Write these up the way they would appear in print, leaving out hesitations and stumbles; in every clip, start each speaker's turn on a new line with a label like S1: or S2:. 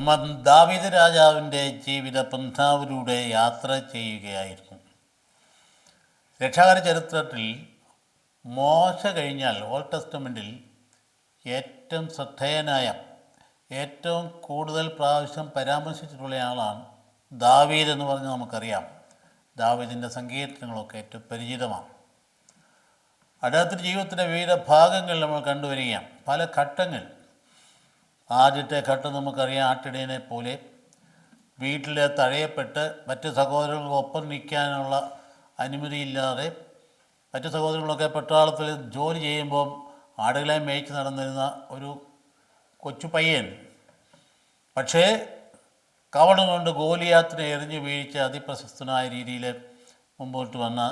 S1: നമ്മൾ ദാവീദ് രാജാവിൻ്റെ ജീവിത പന്ഥാവിലൂടെ യാത്ര ചെയ്യുകയായിരുന്നു. രക്ഷാകര ചരിത്രത്തിൽ മോശ കഴിഞ്ഞാൽ ഓൾഡ് ടെസ്റ്റമെൻറ്റിൽ ഏറ്റവും ശ്രദ്ധേയനായ, ഏറ്റവും കൂടുതൽ പ്രാവശ്യം പരാമർശിച്ചിട്ടുള്ള ആളാണ് ദാവീദ് എന്ന് പറഞ്ഞ് നമുക്കറിയാം. ദാവീദിൻ്റെ സങ്കീർത്തനങ്ങളൊക്കെ ഏറ്റവും പരിചിതമാണ്. അദ്ദേഹത്തിൻ്റെ ജീവിതത്തിൻ്റെ വിവിധ ഭാഗങ്ങൾ നമ്മൾ കണ്ടുവരികയാണ്. പല ഘട്ടങ്ങൾ. ആദ്യത്തെ ഘട്ടം നമുക്കറിയാം, ആട്ടിടയനെ പോലെ വീട്ടിൽ തഴയപ്പെട്ട് മറ്റ് സഹോദരങ്ങൾക്കൊപ്പം നിൽക്കാനുള്ള അനുമതിയില്ലാതെ മറ്റ് സഹോദരങ്ങളൊക്കെ പട്ടാളത്തിൽ ജോലി ചെയ്യുമ്പം ആടുകളെ മേയ്ച്ച് നടന്നിരുന്ന ഒരു കൊച്ചു പയ്യൻ. പക്ഷേ കവണം കൊണ്ട് ഗോലിയാത്തിനെ എറിഞ്ഞു വീഴ്ച അതിപ്രശസ്തനായ രീതിയിൽ മുമ്പോട്ട് വന്ന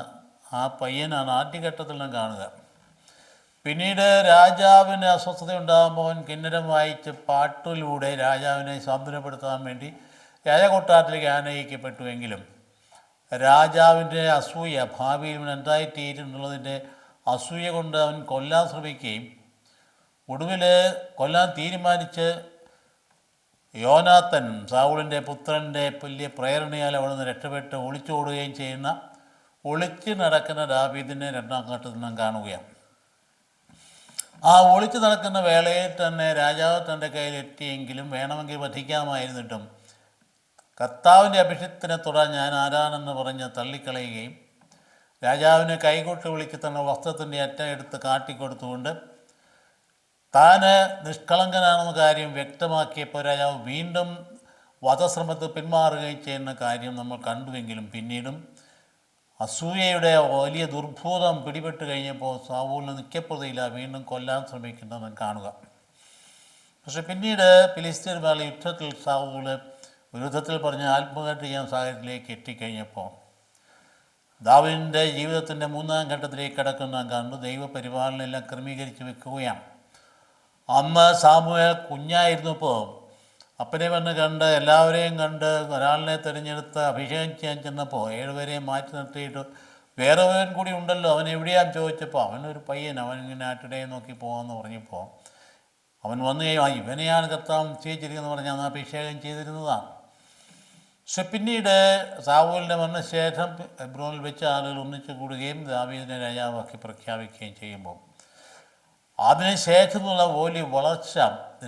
S1: ആ പയ്യനാണ് ആദ്യഘട്ടത്തിൽ നാം കാണുക. പിന്നീട് രാജാവിന് അസ്വസ്ഥത ഉണ്ടാകുമ്പോൾ അവൻ കിന്നരം വായിച്ച് പാട്ടിലൂടെ രാജാവിനെ സാന്ത്വനപ്പെടുത്താൻ വേണ്ടി രാജകൊട്ടാരത്തിലേക്ക് ആനയിക്കപ്പെട്ടുവെങ്കിലും രാജാവിൻ്റെ അസൂയ, ഭാവിയിൽ ഇവൻ എന്തായിത്തീരുന്നുള്ളതിൻ്റെ അസൂയ കൊണ്ട് അവൻ കൊല്ലാൻ ശ്രമിക്കുകയും ഒടുവിൽ കൊല്ലാൻ തീരുമാനിച്ച് യോനാത്തൻ, സാവൂളിൻ്റെ പുത്രൻ്റെ വലിയ പ്രേരണയാൽ അവിടെ നിന്ന് രക്ഷപ്പെട്ട് ഒളിച്ചോടുകയും ചെയ്യുന്ന, ഒളിച്ച് നടക്കുന്ന ദാവീദിനെ രണ്ടാം ഘട്ടത്തിൽ നാം കാണുകയാണ്. ആ ഒളിച്ച് നടക്കുന്ന വേളയിൽ തന്നെ രാജാവ് തൻ്റെ കയ്യിലെത്തിയെങ്കിലും വേണമെങ്കിൽ വധിക്കാമായിരുന്നിട്ടും കർത്താവിൻ്റെ അഭിഷേകത്തിനെ തൊടാൻ ഞാൻ ആരാണെന്ന് പറഞ്ഞ് തള്ളിക്കളയുകയും രാജാവിനെ കൈകൊട്ട് വിളിച്ച് തന്നെ വസ്ത്രത്തിൻ്റെ അറ്റം എടുത്ത് കാട്ടിക്കൊടുത്തുകൊണ്ട് താൻ നിഷ്കളങ്കനാണെന്ന കാര്യം വ്യക്തമാക്കിയപ്പോൾ രാജാവ് വീണ്ടും വധശ്രമത്തിൽ പിന്മാറുകയും ചെയ്യുന്ന കാര്യം നമ്മൾ കണ്ടുവെങ്കിലും പിന്നീടും അസൂയയുടെ വലിയ ദുർഭൂതം പിടിപെട്ട് കഴിഞ്ഞപ്പോൾ സാവൂലിന് നിൽക്കപ്പെടുകയില്ല, വീണ്ടും കൊല്ലാൻ ശ്രമിക്കുന്നത് കാണുക. പക്ഷെ പിന്നീട് ഫിലിസ്തീനുമായുള്ള യുദ്ധത്തിൽ സാവൂല് ഒരു യുദ്ധത്തിൽ പറഞ്ഞ് ആത്മഹത്യ ചെയ്യാൻ സാഹചര്യത്തിലേക്ക് എത്തിക്കഴിഞ്ഞപ്പോൾ ദാവീദിൻ്റെ ജീവിതത്തിൻ്റെ മൂന്നാം ഘട്ടത്തിലേക്ക് കടക്കുന്ന കണ്ട് ദൈവപരിപാലനെല്ലാം ക്രമീകരിച്ച് വെക്കുകയാണ്. അന്ന് സാമുവേൽ കുഞ്ഞായിരുന്നപ്പോൾ അപ്പനെ വന്ന് കണ്ട് എല്ലാവരെയും കണ്ട് ഒരാളിനെ തിരഞ്ഞെടുത്ത് അഭിഷേകം ചെയ്യാൻ ചെന്നപ്പോൾ 7 പേരെയും മാറ്റി നിർത്തിയിട്ട് വേറെ ഒരുവൻ കൂടി ഉണ്ടല്ലോ, അവൻ എവിടെയാന്ന് ചോദിച്ചപ്പോൾ അവനൊരു പയ്യൻ, അവനിങ്ങനെ ആട്ടിടയെ നോക്കി പോകാമെന്ന് പറഞ്ഞപ്പോൾ അവൻ വന്നു കഴിയും, ഇവനെയാണ് കർത്താവ് നിശ്ചയിച്ചിരിക്കുന്നത് പറഞ്ഞ് അന്ന് അഭിഷേകം ചെയ്തിരുന്നതാണ്. പക്ഷെ പിന്നീട് സാവൂലിൻ്റെ മരണശേഷം ഹെബ്രോനിൽ വെച്ച് ആളുകൾ ഒന്നിച്ചു കൂടുകയും ദാവീദിനെ രാജാവാക്കി പ്രഖ്യാപിക്കുകയും ചെയ്യുമ്പോൾ അതിനുശേഷമുള്ള വലിയ വളർച്ച,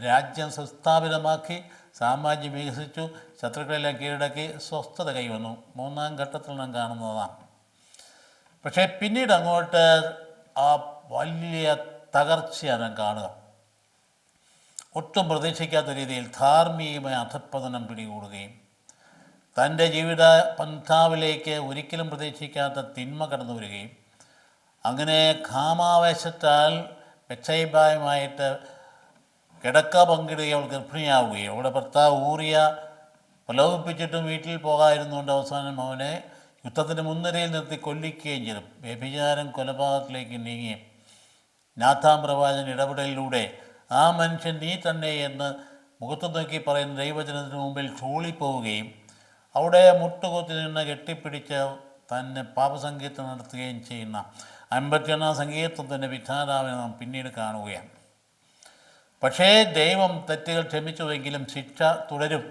S1: രാജ്യം സുസ്ഥാപിതമാക്കി, സാമ്രാജ്യം വികസിച്ചു, ശത്രുക്കളെല്ലാം കീഴടക്കി സ്വസ്ഥത കൈവന്നു. മൂന്നാം ഘട്ടത്തിൽ നാം കാണുന്നതാണ്. പക്ഷേ പിന്നീട് അങ്ങോട്ട് ആ വലിയ തകർച്ചയാണ് നാം കാണുക. ഒട്ടും പ്രതീക്ഷിക്കാത്ത രീതിയിൽ ധാർമ്മികമായ അധപ്പതനം പിടികൂടുകയും തൻ്റെ ജീവിത പന്ഥാവിലേക്ക് ഒരിക്കലും പ്രതീക്ഷിക്കാത്ത തിന്മ കടന്നു വരികയും അങ്ങനെ കാമാവേശത്താൽ ബത്ശേബയുമായിട്ട് കിടക്ക പങ്കിടുകയും അവൾ ഗർഭിണിയാവുകയും അവളുടെ ഭർത്താവ് ഊറിയ പ്രലോഭിപ്പിച്ചിട്ടും വീട്ടിൽ പോകാതിരുന്നുകൊണ്ട് അവസാനം അവനെ യുദ്ധത്തിൻ്റെ മുൻനിരയിൽ നിർത്തി കൊല്ലിക്കുകയും ചെയ്തു. വ്യഭിചാരം കൊലപാതകത്തിലേക്ക് നീങ്ങി നാഥാൻ പ്രവാചകൻ ഇടപെടലിലൂടെ ആ മനുഷ്യൻ നീ തന്നെ എന്ന് മുഖത്ത് നോക്കി പറയുന്ന ദൈവജനത്തിന് മുമ്പിൽ ചൂളിപ്പോവുകയും അവിടെ മുട്ടുകുത്തി നിന്ന് കെട്ടിപ്പിടിച്ച് തന്നെ പാപസങ്കീർത്തനം നടത്തുകയും ചെയ്യുന്ന 51 സങ്കീർത്തനത്തിൻ്റെ വിധാതാവിനെ നാം പിന്നീട് കാണുകയാണ്. പക്ഷേ ദൈവം തെറ്റുകൾ ക്ഷമിച്ചുവെങ്കിലും ശിക്ഷ തുടരും.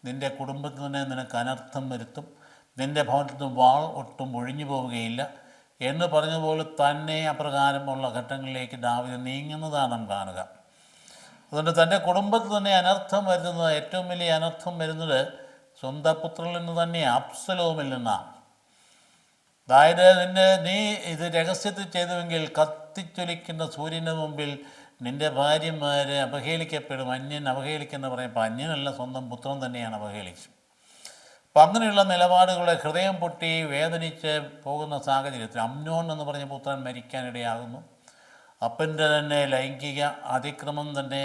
S1: നിൻ്റെ കുടുംബത്തിൽ തന്നെ നിനക്ക് അനർത്ഥം വരുത്തും, നിൻ്റെ ഭവനത്തിൽ നിന്ന് വാൾ ഒട്ടും ഒഴിഞ്ഞു പോവുകയില്ല എന്ന് പറഞ്ഞതുപോലെ തന്നെ അപ്രകാരമുള്ള ഘട്ടങ്ങളിലേക്ക് ദാവീദ് നീങ്ങുന്നതാണ് നാം കാണുക. അതുകൊണ്ട് തൻ്റെ കുടുംബത്തിൽ തന്നെ അനർത്ഥം വരുന്നത്, ഏറ്റവും വലിയ അനർത്ഥം വരുന്നത് സ്വന്തം പുത്രനിൽ നിന്ന് തന്നെ, അബ്സലോമിൽ നിന്നാണ്. അതായത് നീ ഇത് രഹസ്യത്തിൽ ചെയ്തുവെങ്കിൽ കത്തിച്ചൊലിക്കുന്ന സൂര്യൻ്റെ മുമ്പിൽ നിൻ്റെ ഭാര്യമാരെ അപഹേളിക്കപ്പെടും. അന്യൻ അവഹേളിക്കുന്ന പറയുമ്പോൾ അന്യനല്ല, സ്വന്തം പുത്രൻ തന്നെയാണ് അവഹേളിച്ചത്. അപ്പം അങ്ങനെയുള്ള നിലപാടുകളെ ഹൃദയം പൊട്ടി വേദനിച്ച് പോകുന്ന സാഹചര്യത്തിൽ അമ്നോൻ എന്ന് പറഞ്ഞ പുത്രൻ മരിക്കാനിടയാകുന്നു. അപ്പൻ്റെ തന്നെ ലൈംഗിക അതിക്രമം തന്നെ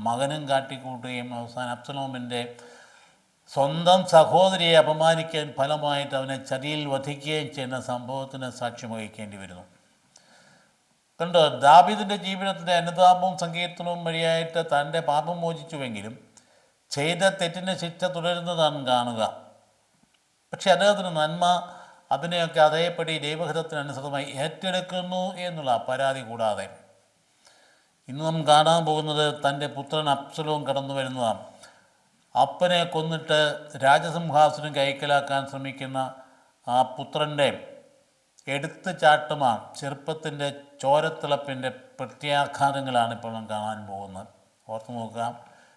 S1: മകനും കാട്ടിക്കൂട്ടുകയും അവസാനം അബ്സലോമിൻ്റെ സ്വന്തം സഹോദരിയെ അപമാനിക്കാൻ ഫലമായിട്ട് അവനെ ചതിയിൽ വധിക്കുകയും ചെയ്യുന്ന സംഭവത്തിന് സാക്ഷ്യം വഹിക്കേണ്ടി വരുന്നു. കണ്ടോ, ദാവീദിൻ്റെ ജീവിതത്തിൻ്റെ അനുതാപവും സങ്കീർത്തനവും വഴിയായിട്ട് തൻ്റെ പാപം മോചിച്ചുവെങ്കിലും ചെയ്ത തെറ്റിൻ്റെ ശിക്ഷ തുടരുന്നതാണ് കാണുക. പക്ഷെ അദ്ദേഹത്തിന് നന്മ അതിനെയൊക്കെ അതേപടി ദൈവഹിതത്തിനനുസൃതമായി ഏറ്റെടുക്കുന്നു എന്നുള്ള പരാതി കൂടാതെ ഇന്ന് നാം കാണാൻ പോകുന്നത് തൻ്റെ പുത്രൻ അബ്സലോം കടന്നു വരുന്നതാണ്. അപ്പനെ കൊന്നിട്ട് രാജസിംഹാസനം കൈക്കലാക്കാൻ ശ്രമിക്കുന്ന ആ പുത്രൻ്റെ എടുത്തു ചാട്ടമാണ് ചെറുപ്പത്തിൻ്റെ ചോരത്തിളപ്പിൻ്റെ പ്രത്യാഘാതങ്ങളാണ് ഇപ്പോൾ നാം കാണാൻ പോകുന്നത്. ഓർത്ത് നോക്കാം.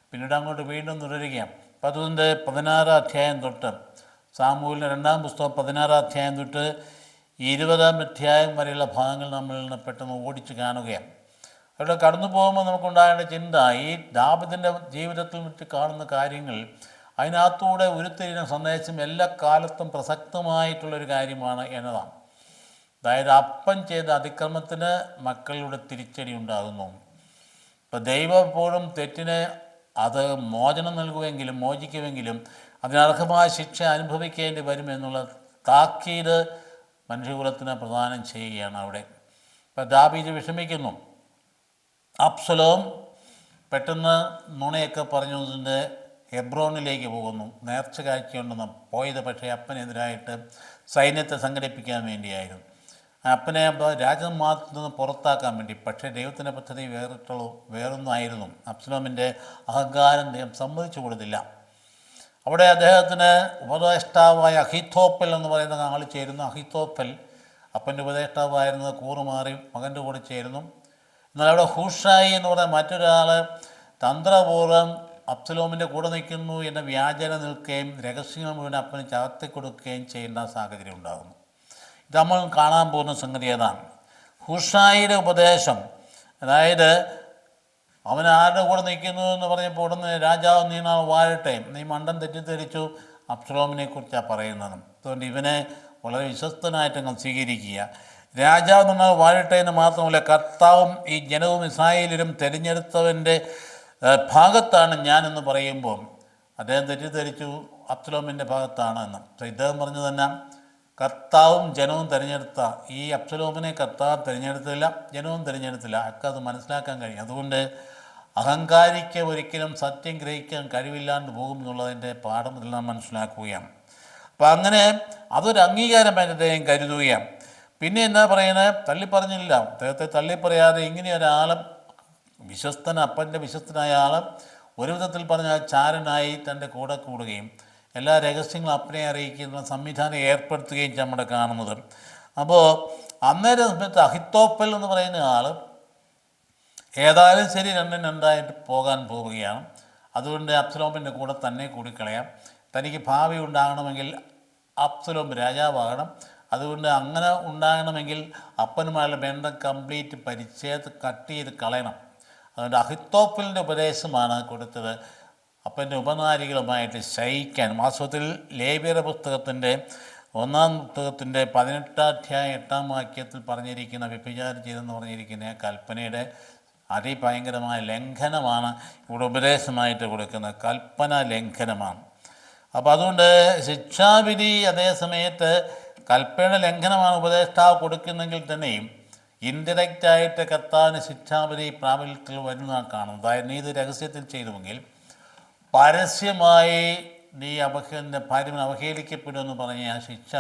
S1: പിന്നീട് അങ്ങോട്ട് വീണ്ടും തുടരുകയാണ്. അപ്പം അതുകൊണ്ട് 16 അധ്യായം തൊട്ട് സാമൂഹ്യ 2-ാം പുസ്തകം 16 അധ്യായം തൊട്ട് 20-ാം അധ്യായം വരെയുള്ള ഭാഗങ്ങൾ നമ്മളിൽ നിന്ന് പെട്ടെന്ന് ഓടിച്ച് കാണുകയാണ്. അവിടെ കടന്നു പോകുമ്പോൾ നമുക്കുണ്ടാകേണ്ട ചിന്ത, ഈ ദാവീദിൻ്റെ ജീവിതത്തിൽ വെച്ച് കാണുന്ന കാര്യങ്ങൾ അതിനകത്തൂടെ ഉരുത്തിരിഞ്ഞ സന്ദേശം എല്ലാ കാലത്തും പ്രസക്തമായിട്ടുള്ളൊരു കാര്യമാണ് എന്നതാണ്. അതായത് അപ്പൻ ചെയ്ത അതിക്രമത്തിന് മക്കളുടെ തിരിച്ചടി ഉണ്ടാകുന്നു. ഇപ്പം ദൈവം എപ്പോഴും തെറ്റിന് അത് മോചനം നൽകുമെങ്കിലും മോചിക്കുമെങ്കിലും അതിനർഹമായ ശിക്ഷ അനുഭവിക്കേണ്ടി വരുമെന്നുള്ള താക്കീത് മനുഷ്യകുലത്തിന് പ്രദാനം ചെയ്യുകയാണ് അവിടെ. ഇപ്പം ദാവീദ് വിഷമിക്കുന്നു. അബ്സലോം പെട്ടെന്ന് നുണയൊക്കെ പറഞ്ഞതിൻ്റെ ഹെബ്രോണിലേക്ക് പോകുന്നു. നേർച്ച കാഴ്ചയുണ്ടെന്ന് പോയത് പക്ഷേ അപ്പനെതിരായിട്ട് സൈന്യത്തെ സംഘടിപ്പിക്കാൻ വേണ്ടിയായിരുന്നു. അപ്പനെ രാജമാർഗത്തിൽ നിന്ന് പുറത്താക്കാൻ വേണ്ടി. പക്ഷേ ദൈവത്തിൻ്റെ പദ്ധതി വേറൊന്നായിരുന്നു. അബ്സലോമിൻ്റെ അഹങ്കാരം ദൈവം സമ്മതിച്ചു കൊടുത്തില്ല. അവിടെ അദ്ദേഹത്തിന് ഉപദേഷ്ടാവായ അഹിത്തോപ്പൽ എന്ന് പറയുന്ന ആൾ ചേരുന്നു. അഹിത്തോപ്പൽ അപ്പൻ്റെ ഉപദേഷ്ടാവായിരുന്നത് കൂറുമാറി മകൻ്റെ കൂടെ ചേരുന്നു. എന്നാൽ അവിടെ ഹൂഷായി എന്ന് പറയുന്ന മറ്റൊരാൾ തന്ത്രപൂർവ്വം അബ്സലോമിൻ്റെ കൂടെ നിൽക്കുന്നു എന്ന വ്യാജന നിൽക്കുകയും രഹസ്യങ്ങൾ മുഴുവൻ അപ്പന് ചാർത്തി കൊടുക്കുകയും ചെയ്യേണ്ട സാഹചര്യം ഉണ്ടാകുന്നു. ഇത് നമ്മൾ കാണാൻ പോകുന്ന സംഗതി ഏതാണ്? ഹൂഷായിയുടെ ഉപദേശം, അതായത് അവൻ ആരുടെ കൂടെ നിൽക്കുന്നു എന്ന് പറഞ്ഞപ്പോൾ ഉടനെ രാജാവ് നീ നാൾ വാഴട്ടെ, നീ മണ്ടൻ തെറ്റിദ്ധരിച്ചു അബ്സലോമിനെ കുറിച്ചാണ് പറയുന്നത്. അതുകൊണ്ട് ഇവനെ വളരെ വിശ്വസ്തനായിട്ട് സ്വീകരിക്കുക. രാജാവ് നിങ്ങൾ വാഴട്ടെ എന്ന് മാത്രമല്ല, കർത്താവും ഈ ജനവും ഇസ്രായേലിലും തിരഞ്ഞെടുത്തവൻ്റെ ഭാഗത്താണ് ഞാനെന്ന് പറയുമ്പോൾ അദ്ദേഹം തെറ്റിദ്ധരിച്ചു അബ്സലോമിൻ്റെ ഭാഗത്താണ് എന്ന്. ഇദ്ദേഹം പറഞ്ഞു തന്നെ കർത്താവും ജനവും തിരഞ്ഞെടുത്ത ഈ അബ്സലോമിനെ കർത്താവ് തിരഞ്ഞെടുത്തില്ല, ജനവും തിരഞ്ഞെടുത്തില്ല. ഒക്കെ അത് മനസ്സിലാക്കാൻ കഴിയും. അതുകൊണ്ട് അഹങ്കാരിക്ക് ഒരിക്കലും സത്യം ഗ്രഹിക്കാൻ കഴിവില്ലാണ്ട് പോകും എന്നുള്ളതിൻ്റെ പാഠം ഇതിൽ നാം മനസ്സിലാക്കുകയാണ്. അപ്പം അങ്ങനെ അതൊരു അംഗീകാരമായിട്ട് അദ്ദേഹം കരുതുകയാണ്. പിന്നെ എന്താ പറയുന്നത്? തള്ളിപ്പറഞ്ഞില്ല. അദ്ദേഹത്തെ തള്ളിപ്പറയാതെ ഇങ്ങനെ ഒരാളും അപ്പൻ്റെ വിശ്വസ്തനായ ആൾ ഒരു വിധത്തിൽ പറഞ്ഞാൽ ചാരനായി തൻ്റെ കൂടെ കൂടുകയും എല്ലാ രഹസ്യങ്ങളും അപ്പനെ അറിയിക്കുന്ന സംവിധാനം ഏർപ്പെടുത്തുകയും നമ്മുടെ കാണുന്നത്. അപ്പോൾ അന്നേരം സമയത്ത് അഹിത്തോപ്പൽ എന്ന് പറയുന്ന ആൾ ഏതായാലും ശരി രണ്ടും രണ്ടായിട്ട് പോകാൻ പോവുകയാണ്. അതുകൊണ്ട് അബ്സലോമിൻ്റെ കൂടെ തന്നെ കൂടിക്കളയാം. തനിക്ക് ഭാവി ഉണ്ടാകണമെങ്കിൽ അബ്സലോം രാജാവാകണം. അതുകൊണ്ട് അങ്ങനെ ഉണ്ടാകണമെങ്കിൽ അപ്പനുമായുള്ള ബന്ധം കംപ്ലീറ്റ് കട്ട് ചെയ്ത് കളയണം. അതുകൊണ്ട് അഹിത്തോപ്പലിൻ്റെ ഉപദേശമാണ് കൊടുത്തത് അപ്പൻ്റെ ഉപനാരികളുമായിട്ട് ശയിക്കാൻ. വാസ്തവത്തിൽ ലേവ്യരുടെ പുസ്തകത്തിൻ്റെ 1-ാം പുസ്തകത്തിൻ്റെ 18-ാം അധ്യായം 8-ാം വാക്യത്തിൽ പറഞ്ഞിരിക്കുന്ന വ്യഭിചാരം ചെയ്തെന്ന് പറഞ്ഞിരിക്കുന്ന കൽപ്പനയുടെ അതിഭയങ്കരമായ ലംഘനമാണ് ഇവിടെ ഉപദേശമായിട്ട് കൊടുക്കുന്നത്. കൽപ്പന ലംഘനമാണ്. അപ്പോൾ അതുകൊണ്ട് ശിക്ഷാവിധി അതേ സമയത്ത് കൽപ്പനയുടെ ലംഘനമാണ് ഉപദേഷ്ടാവ് കൊടുക്കുന്നെങ്കിൽ തന്നെയും ഇൻഡയറക്റ്റായിട്ട് കർത്താവിന് ശിക്ഷാവിധി പ്രാബല്യത്തിൽ വരുന്നതാണ് കാണുന്നത്. അതായത് നീ ഇത് രഹസ്യത്തിൽ ചെയ്തുവെങ്കിൽ പരസ്യമായി നീ ഭാര്യനെ അവഹേളിക്കപ്പെടുമെന്ന് പറഞ്ഞ ആ ശിക്ഷ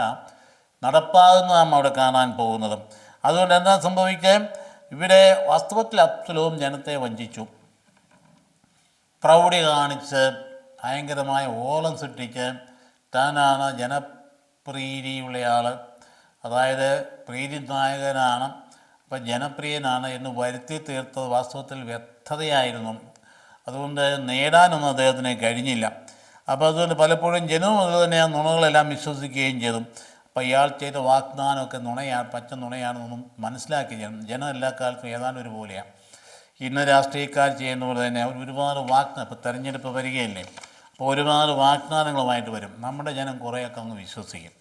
S1: നടപ്പാകുന്നതാണ് അവിടെ കാണാൻ പോകുന്നത്. അതുകൊണ്ട് എന്താ സംഭവിക്കുക? ഇവിടെ വാസ്തവത്തിൽ അബ്സലോം ജനത്തെ വഞ്ചിച്ചു, പ്രൗഢി കാണിച്ച് ഭയങ്കരമായ ഓളം സൃഷ്ടിച്ച് താനാണ് ജനപ്രീതിയുള്ളയാൾ, അതായത് പ്രീതി നായകനാണ്, അപ്പം ജനപ്രിയനാണ് എന്ന് വരുത്തി തീർത്തത് വാസ്തവത്തിൽ വ്യർത്ഥതയായിരുന്നു. അതുകൊണ്ട് നേടാനൊന്നും അദ്ദേഹത്തിന് കഴിഞ്ഞില്ല. അപ്പോൾ അതുകൊണ്ട് പലപ്പോഴും ജനവും അതുതന്നെ ആ നുണകളെല്ലാം വിശ്വസിക്കുകയും ചെയ്തു. അപ്പോൾ ഇയാൾ ചെയ്ത വാഗ്ദാനമൊക്കെ നുണയാണ്, പച്ച നുണയാണെന്നൊന്നും മനസ്സിലാക്കി ജനം എല്ലാ കാലത്തും ഏതാണ്ട് ഒരുപോലെയാണ്. ഇന്ന് രാഷ്ട്രീയക്കാർ ചെയ്യുന്ന പോലെ തന്നെ അവർ ഒരുപാട് ഇപ്പോൾ തെരഞ്ഞെടുപ്പ് വരികയല്ലേ, അപ്പോൾ ഒരുപാട് വാഗ്ദാനങ്ങളുമായിട്ട് വരും. നമ്മുടെ ജനം കുറേയൊക്കെ അങ്ങ് വിശ്വസിക്കും.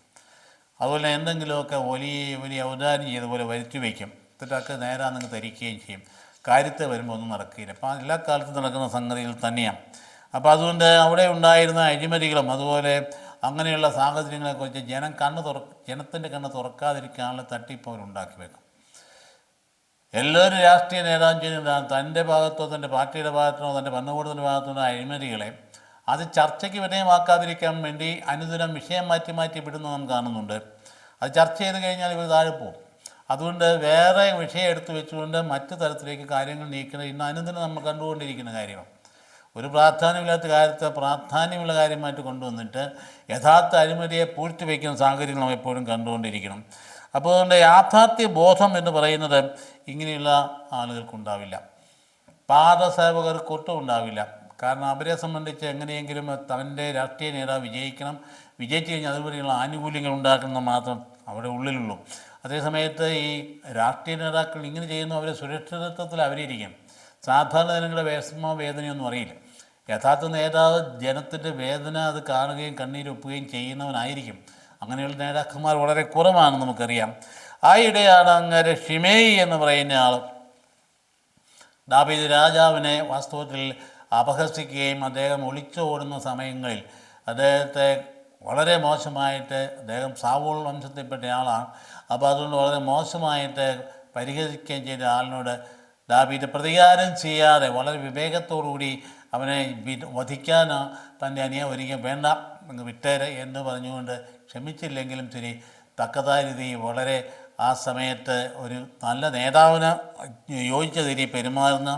S1: അതുപോലെ എന്തെങ്കിലുമൊക്കെ വലിയ ഔദാര്യം ചെയ്തപോലെ വരുത്തി വയ്ക്കും. എന്നിട്ടൊക്കെ നേരാന്നങ്ങ് ധരിക്കുകയും ചെയ്യും. കാര്യത്തെ വരുമ്പോൾ ഒന്നും നടക്കില്ല. അപ്പോൾ എല്ലാ കാലത്തും നടക്കുന്ന സംഗതികൾ തന്നെയാണ്. അപ്പോൾ അതുകൊണ്ട് അവിടെ ഉണ്ടായിരുന്ന അഴിമതികളും അതുപോലെ അങ്ങനെയുള്ള സാഹചര്യങ്ങളെക്കുറിച്ച് ജനത്തിൻ്റെ കണ്ണ് തുറക്കാതിരിക്കാനുള്ള തട്ടിപ്പ് അവരുണ്ടാക്കി വെക്കും. എല്ലാവരും രാഷ്ട്രീയ നേതാവും ചെയ്യുന്നതാണ് തൻ്റെ ഭാഗത്തോ തൻ്റെ പാർട്ടിയുടെ ഭാഗത്തോ തൻ്റെ ഭരണകൂടത്തിൻ്റെ ഭാഗത്തോ അഴിമതികളെ അത് ചർച്ചയ്ക്ക് വിധേയമാക്കാതിരിക്കാൻ വേണ്ടി അനുദിനം വിഷയം മാറ്റി വിടുന്ന നാം കാണുന്നുണ്ട്. അത് ചർച്ച ചെയ്ത് കഴിഞ്ഞാൽ ഇവർ താഴെ പോകും. അതുകൊണ്ട് വേറെ വിഷയം എടുത്തു വെച്ചുകൊണ്ട് മറ്റു തരത്തിലേക്ക് കാര്യങ്ങൾ നീക്കുന്നത് ഇന്ന് അനുദിനം നമ്മൾ കണ്ടുകൊണ്ടിരിക്കുന്ന കാര്യമാണ്. ഒരു പ്രാധാന്യമില്ലാത്ത കാര്യത്തെ പ്രാധാന്യമുള്ള കാര്യമായിട്ട് കൊണ്ടുവന്നിട്ട് യഥാർത്ഥ അഴിമതിയെ പൂഴ്ത്തിവെക്കുന്ന സാഹചര്യങ്ങൾ നമ്മൾ എപ്പോഴും കണ്ടുകൊണ്ടിരിക്കണം. അപ്പോൾ അതുകൊണ്ട് യാഥാർത്ഥ്യ ബോധം എന്ന് പറയുന്നത് ഇങ്ങനെയുള്ള ആളുകൾക്കുണ്ടാവില്ല, പാദസേവകർക്കൊട്ടും ഉണ്ടാവില്ല. കാരണം അവരെ സംബന്ധിച്ച് എങ്ങനെയെങ്കിലും തൻ്റെ രാഷ്ട്രീയ നേതാവ് വിജയിക്കണം, വിജയിച്ചു കഴിഞ്ഞാൽ അതുവരെയുള്ള ആനുകൂല്യങ്ങൾ ഉണ്ടാക്കുന്നത് മാത്രം അവിടെ ഉള്ളിലുള്ളൂ. അതേസമയത്ത് ഈ രാഷ്ട്രീയ നേതാക്കൾ ഇങ്ങനെ ചെയ്യുന്നു, അവരെ സുരക്ഷിതത്വത്തിൽ അവരിയ്ക്കും. സാധാരണ ജനങ്ങളുടെ വിഷമോ വേദനയൊന്നും അറിയില്ല. യഥാർത്ഥ നേതാവ് ജനത്തിൻ്റെ വേദന അത് കാണുകയും കണ്ണീരൊപ്പുകയും ചെയ്യുന്നവനായിരിക്കും. അങ്ങനെയുള്ള നേതാക്കന്മാർ വളരെ കുറവാണെന്ന് നമുക്കറിയാം. ആയിടെയാണ് അങ്ങനെ ഷിമേയി എന്ന് പറയുന്ന ആൾ ദാവീദ് രാജാവിനെ വാസ്തവത്തിൽ അപഹസിക്കുകയും അദ്ദേഹം ഒളിച്ചോടുന്ന സമയങ്ങളിൽ അദ്ദേഹത്തെ വളരെ മോശമായിട്ട്, അദ്ദേഹം സാവൂൾ വംശത്തിൽപ്പെട്ട ആളാണ്, അപ്പോൾ അതുകൊണ്ട് വളരെ മോശമായിട്ട് പരിഹസിക്കുകയും ചെയ്ത ആളിനോട് ദാവീദ് പ്രതികാരം ചെയ്യാതെ വളരെ വിവേകത്തോടുകൂടി അവനെ വധിക്കാൻ തൻ്റെ അനിയെ ഒരിക്കലും വേണ്ട, വിട്ടേരെ എന്ന് പറഞ്ഞുകൊണ്ട് ക്ഷമിച്ചില്ലെങ്കിലും ശരി തക്കതായ രീതി വളരെ ആ സമയത്ത് ഒരു നല്ല നേതാവിന് യോജിച്ച രീതി പെരുമാറുന്ന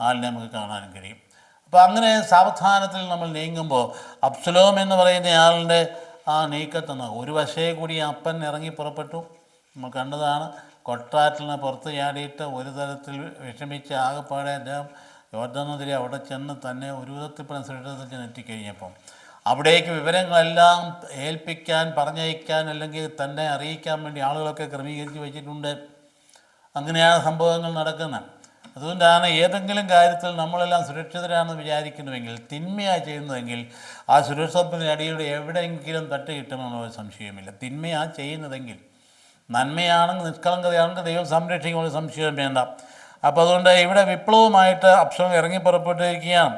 S1: ആളിനെ നമുക്ക് കാണാനും കഴിയും. അപ്പോൾ അങ്ങനെ സാവധാനത്തിൽ നമ്മൾ നീങ്ങുമ്പോൾ അബ്സലോം എന്ന് പറയുന്ന ആളിൻ്റെ ആ നീക്കത്തുനിന്ന് ഒരു വശേ കൂടി അപ്പൻ ഇറങ്ങി പുറപ്പെട്ടു. നമ്മൾ കണ്ടതാണ്. കൊട്ടാരത്തിന് പുറത്ത് ചാടിയിട്ട് ഒരു തരത്തിൽ വിഷമിച്ച് ആകെപ്പാടെ അദ്ദേഹം യോർദ്ദാനതിരെ അവിടെ ചെന്ന് തന്നെ ഒരു വിധത്തിൽപ്പെടുന്ന സുരക്ഷിതത്തിൽ ചെന്ന് എത്തിക്കഴിഞ്ഞപ്പം അവിടേക്ക് വിവരങ്ങളെല്ലാം ഏൽപ്പിക്കാൻ, പറഞ്ഞയക്കാൻ അല്ലെങ്കിൽ തന്നെ അറിയിക്കാൻ വേണ്ടി ആളുകളൊക്കെ ക്രമീകരിച്ച് വെച്ചിട്ടുണ്ട്. അങ്ങനെയാണ് സംഭവങ്ങൾ നടക്കുന്നത്. അതുകൊണ്ടാണ് ഏതെങ്കിലും കാര്യത്തിൽ നമ്മളെല്ലാം സുരക്ഷിതരാണെന്ന് വിചാരിക്കുന്നുവെങ്കിൽ, തിന്മയാണ് ചെയ്യുന്നതെങ്കിൽ ആ സുരക്ഷിതത്വത്തിൻ്റെ അടിയുടെ എവിടെയെങ്കിലും തട്ട് കിട്ടുമെന്നുള്ള സംശയമില്ല. തിന്മയാണ് ചെയ്യുന്നതെങ്കിൽ, നന്മയാണെങ്കിൽ നിഷ്കളങ്കതയാണെങ്കിൽ ദൈവം സംരക്ഷിക്കുമ്പോൾ സംശയം വേണ്ട. അപ്പോൾ അതുകൊണ്ട് ഇവിടെ വിപ്ലവമായിട്ട് അബ്സലോം ഇറങ്ങി പുറപ്പെട്ടിരിക്കുകയാണ്.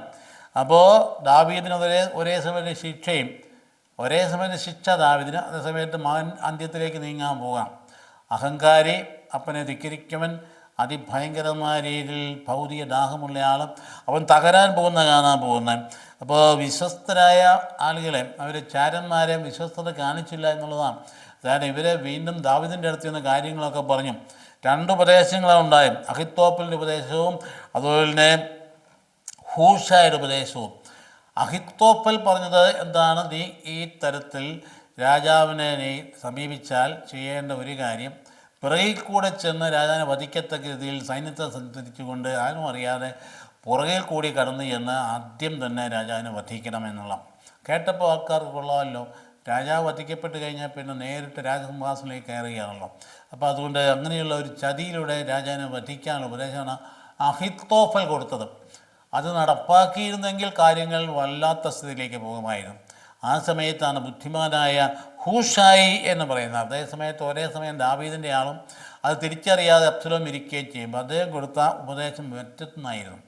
S1: അപ്പോൾ ദാവീദിന് ഒരേ സമയത്ത് ശിക്ഷയും, ഒരേ സമയത്ത് ശിക്ഷ ദാവീദിന്, അതേസമയത്ത് മകൻ അന്ത്യത്തിലേക്ക് നീങ്ങാൻ പോകാം. അഹങ്കാരി, അപ്പനെ ധിക്കരിക്കവൻ, അതിഭയങ്കരമായ രീതിയിൽ ഭൗതിക ദാഹമുള്ള ആളും അവൻ തകരാൻ കാണാൻ പോകുന്നത്. അപ്പോൾ വിശ്വസ്തരായ ആളുകളെ, അവർ ചാരന്മാരെ വിശ്വസ്തത കാണിച്ചില്ല എന്നുള്ളതാണ്. അതായത് ഇവരെ വീണ്ടും ദാവീദിൻ്റെ അടുത്ത് നിന്ന് കാര്യങ്ങളൊക്കെ പറഞ്ഞു. രണ്ട് ഉപദേശങ്ങളാണ് ഉണ്ടായത്, അഹിത്തോപ്പലിൻ്റെ ഉപദേശവും അതുപോലെ തന്നെ ഹൂഷായുടെ ഉപദേശവും. അഹിത്തോപ്പൽ പറഞ്ഞത് എന്താണ്, നീ ഈ തരത്തിൽ രാജാവിനെ നീ സമീപിച്ചാൽ ചെയ്യേണ്ട ഒരു കാര്യം, പിറകിൽ കൂടെ ചെന്ന് രാജാവിനെ വധിക്കത്തക്ക രീതിയിൽ സൈന്യത്തെ സഞ്ചരിച്ചുകൊണ്ട് ആരും അറിയാതെ പുറകിൽ കൂടി കടന്നു ചെന്ന് ആദ്യം തന്നെ രാജാവിനെ വധിക്കണം എന്നുള്ള. കേട്ടപ്പോൾ ആൾക്കാർക്ക് കൊള്ളാമല്ലോ, രാജാവ് വധിക്കപ്പെട്ട് കഴിഞ്ഞാൽ പിന്നെ നേരിട്ട് രാജസിംഹാസനത്തിലേക്ക് കയറുകയാണല്ലോ. അപ്പോൾ അതുകൊണ്ട് അങ്ങനെയുള്ള ഒരു ചതിയിലൂടെ രാജാവിനെ വധിക്കാനുള്ള ഉപദേശമാണ് അഹിത്തോഫൽ കൊടുത്തത്. അത് നടപ്പാക്കിയിരുന്നെങ്കിൽ കാര്യങ്ങൾ വല്ലാത്ത സ്ഥിതിയിലേക്ക് പോകുമായിരുന്നു. ആ സമയത്താണ് ബുദ്ധിമാനായ ഹൂഷായി എന്ന് പറയുന്നത്. അതേസമയത്ത് ഒരേ സമയം ദാവീദിൻ്റെ ആളും അത് തിരിച്ചറിയാതെ അബ്സലോം ഇരിക്കുകയും ചെയ്യുമ്പോൾ അദ്ദേഹം കൊടുത്ത ഉപദേശം വ്യത്യസ്തമായിരുന്നു.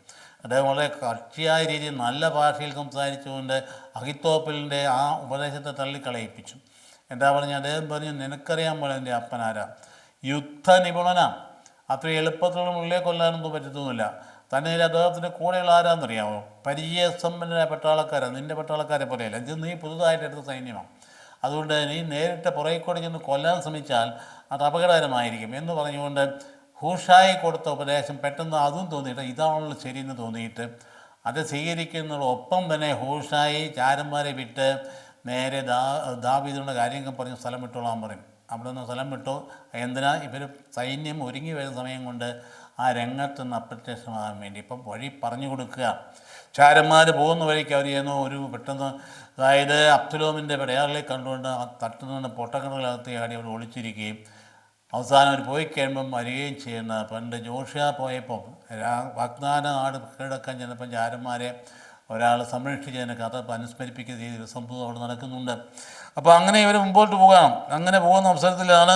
S1: അദ്ദേഹം വളരെ കക്ഷിയായ രീതിയിൽ നല്ല ഭാഷയിൽ സംസാരിച്ചുകൊണ്ട് അഹിത്തോപ്പലിൻ്റെ ആ ഉപദേശത്തെ തള്ളിക്കളയിപ്പിച്ചു. എന്താ പറഞ്ഞാൽ, അദ്ദേഹം പറഞ്ഞു, നിനക്കറിയാൻ പോലെ എൻ്റെ അപ്പനാരാ, യുദ്ധ നിപുണനാണ്, അത്ര എളുപ്പത്തിലുള്ള ഉള്ളിലെ കൊല്ലാനൊന്നും പറ്റത്തൊന്നുമില്ല. തന്നെ അദ്ദേഹത്തിൻ്റെ കൂടെയുള്ള ആരാന്നറിയാമോ, പരിചയസമ്പന്നരായ പട്ടാളക്കാരാണ്, നിൻ്റെ പട്ടാളക്കാരെ പോലെയല്ല, ഇത് നീ പുതുതായിട്ട് എടുത്ത സൈന്യമാണ്. അതുകൊണ്ട് നീ നേരിട്ട് പുറകെ കൂടി ചെന്ന് കൊല്ലാൻ ശ്രമിച്ചാൽ അത് അപകടകരമായിരിക്കും എന്ന് പറഞ്ഞുകൊണ്ട് ഹൂഷായി കൊടുത്ത ഉപദേശം പെട്ടെന്ന് അതും തോന്നിയിട്ട് ഇതാണല്ലോ ശരിയെന്ന് തോന്നിയിട്ട് അത് സ്വീകരിക്കുന്നതോടൊപ്പം തന്നെ ഹൂഷായി ചാരന്മാരെ വിട്ട് നേരെ ദാവീദിന്റെ കാര്യങ്ങൾ പറഞ്ഞ് സ്ഥലം വിട്ടോളാൻ പറയും. അവിടെ നിന്ന് സ്ഥലം വിട്ടു. എന്തിനാ, ഇവർ സൈന്യം ഒരുങ്ങി വരുന്ന സമയം കൊണ്ട് ആ രംഗത്ത് നിന്ന് അപ്രത്യക്ഷമാകാൻ വേണ്ടി ഇപ്പം വഴി പറഞ്ഞു കൊടുക്കുക. ചാരന്മാർ പോകുന്ന വഴിക്ക് അവർ ചെയ്യുന്നു ഒരു പെട്ടെന്ന്, അതായത് അബ്സലോമിൻ്റെ പടയാളികളെ കണ്ടുകൊണ്ട് ആ തട്ടിൽ നിന്ന് പൊട്ടക്കണകളകത്ത് ആടി അവിടെ ഒളിച്ചിരിക്കുകയും അവസാനം അവർ പോയി കഴിയുമ്പം വരികയും ചെയ്യുന്ന. പണ്ട് ജോഷിയ പോയപ്പം വാഗ്ദാന നാട് കീഴടക്കാൻ ചെന്നപ്പം ചാരന്മാരെ ഒരാൾ സംരക്ഷിച്ചതിൻ്റെ കഥ അനുസ്മരിപ്പിക്കുന്ന രീതിയിൽ സംഭവം അവിടെ നടക്കുന്നുണ്ട്. അപ്പോൾ അങ്ങനെ ഇവർ മുമ്പോട്ട് പോകണം. അങ്ങനെ പോകുന്ന അവസരത്തിലാണ്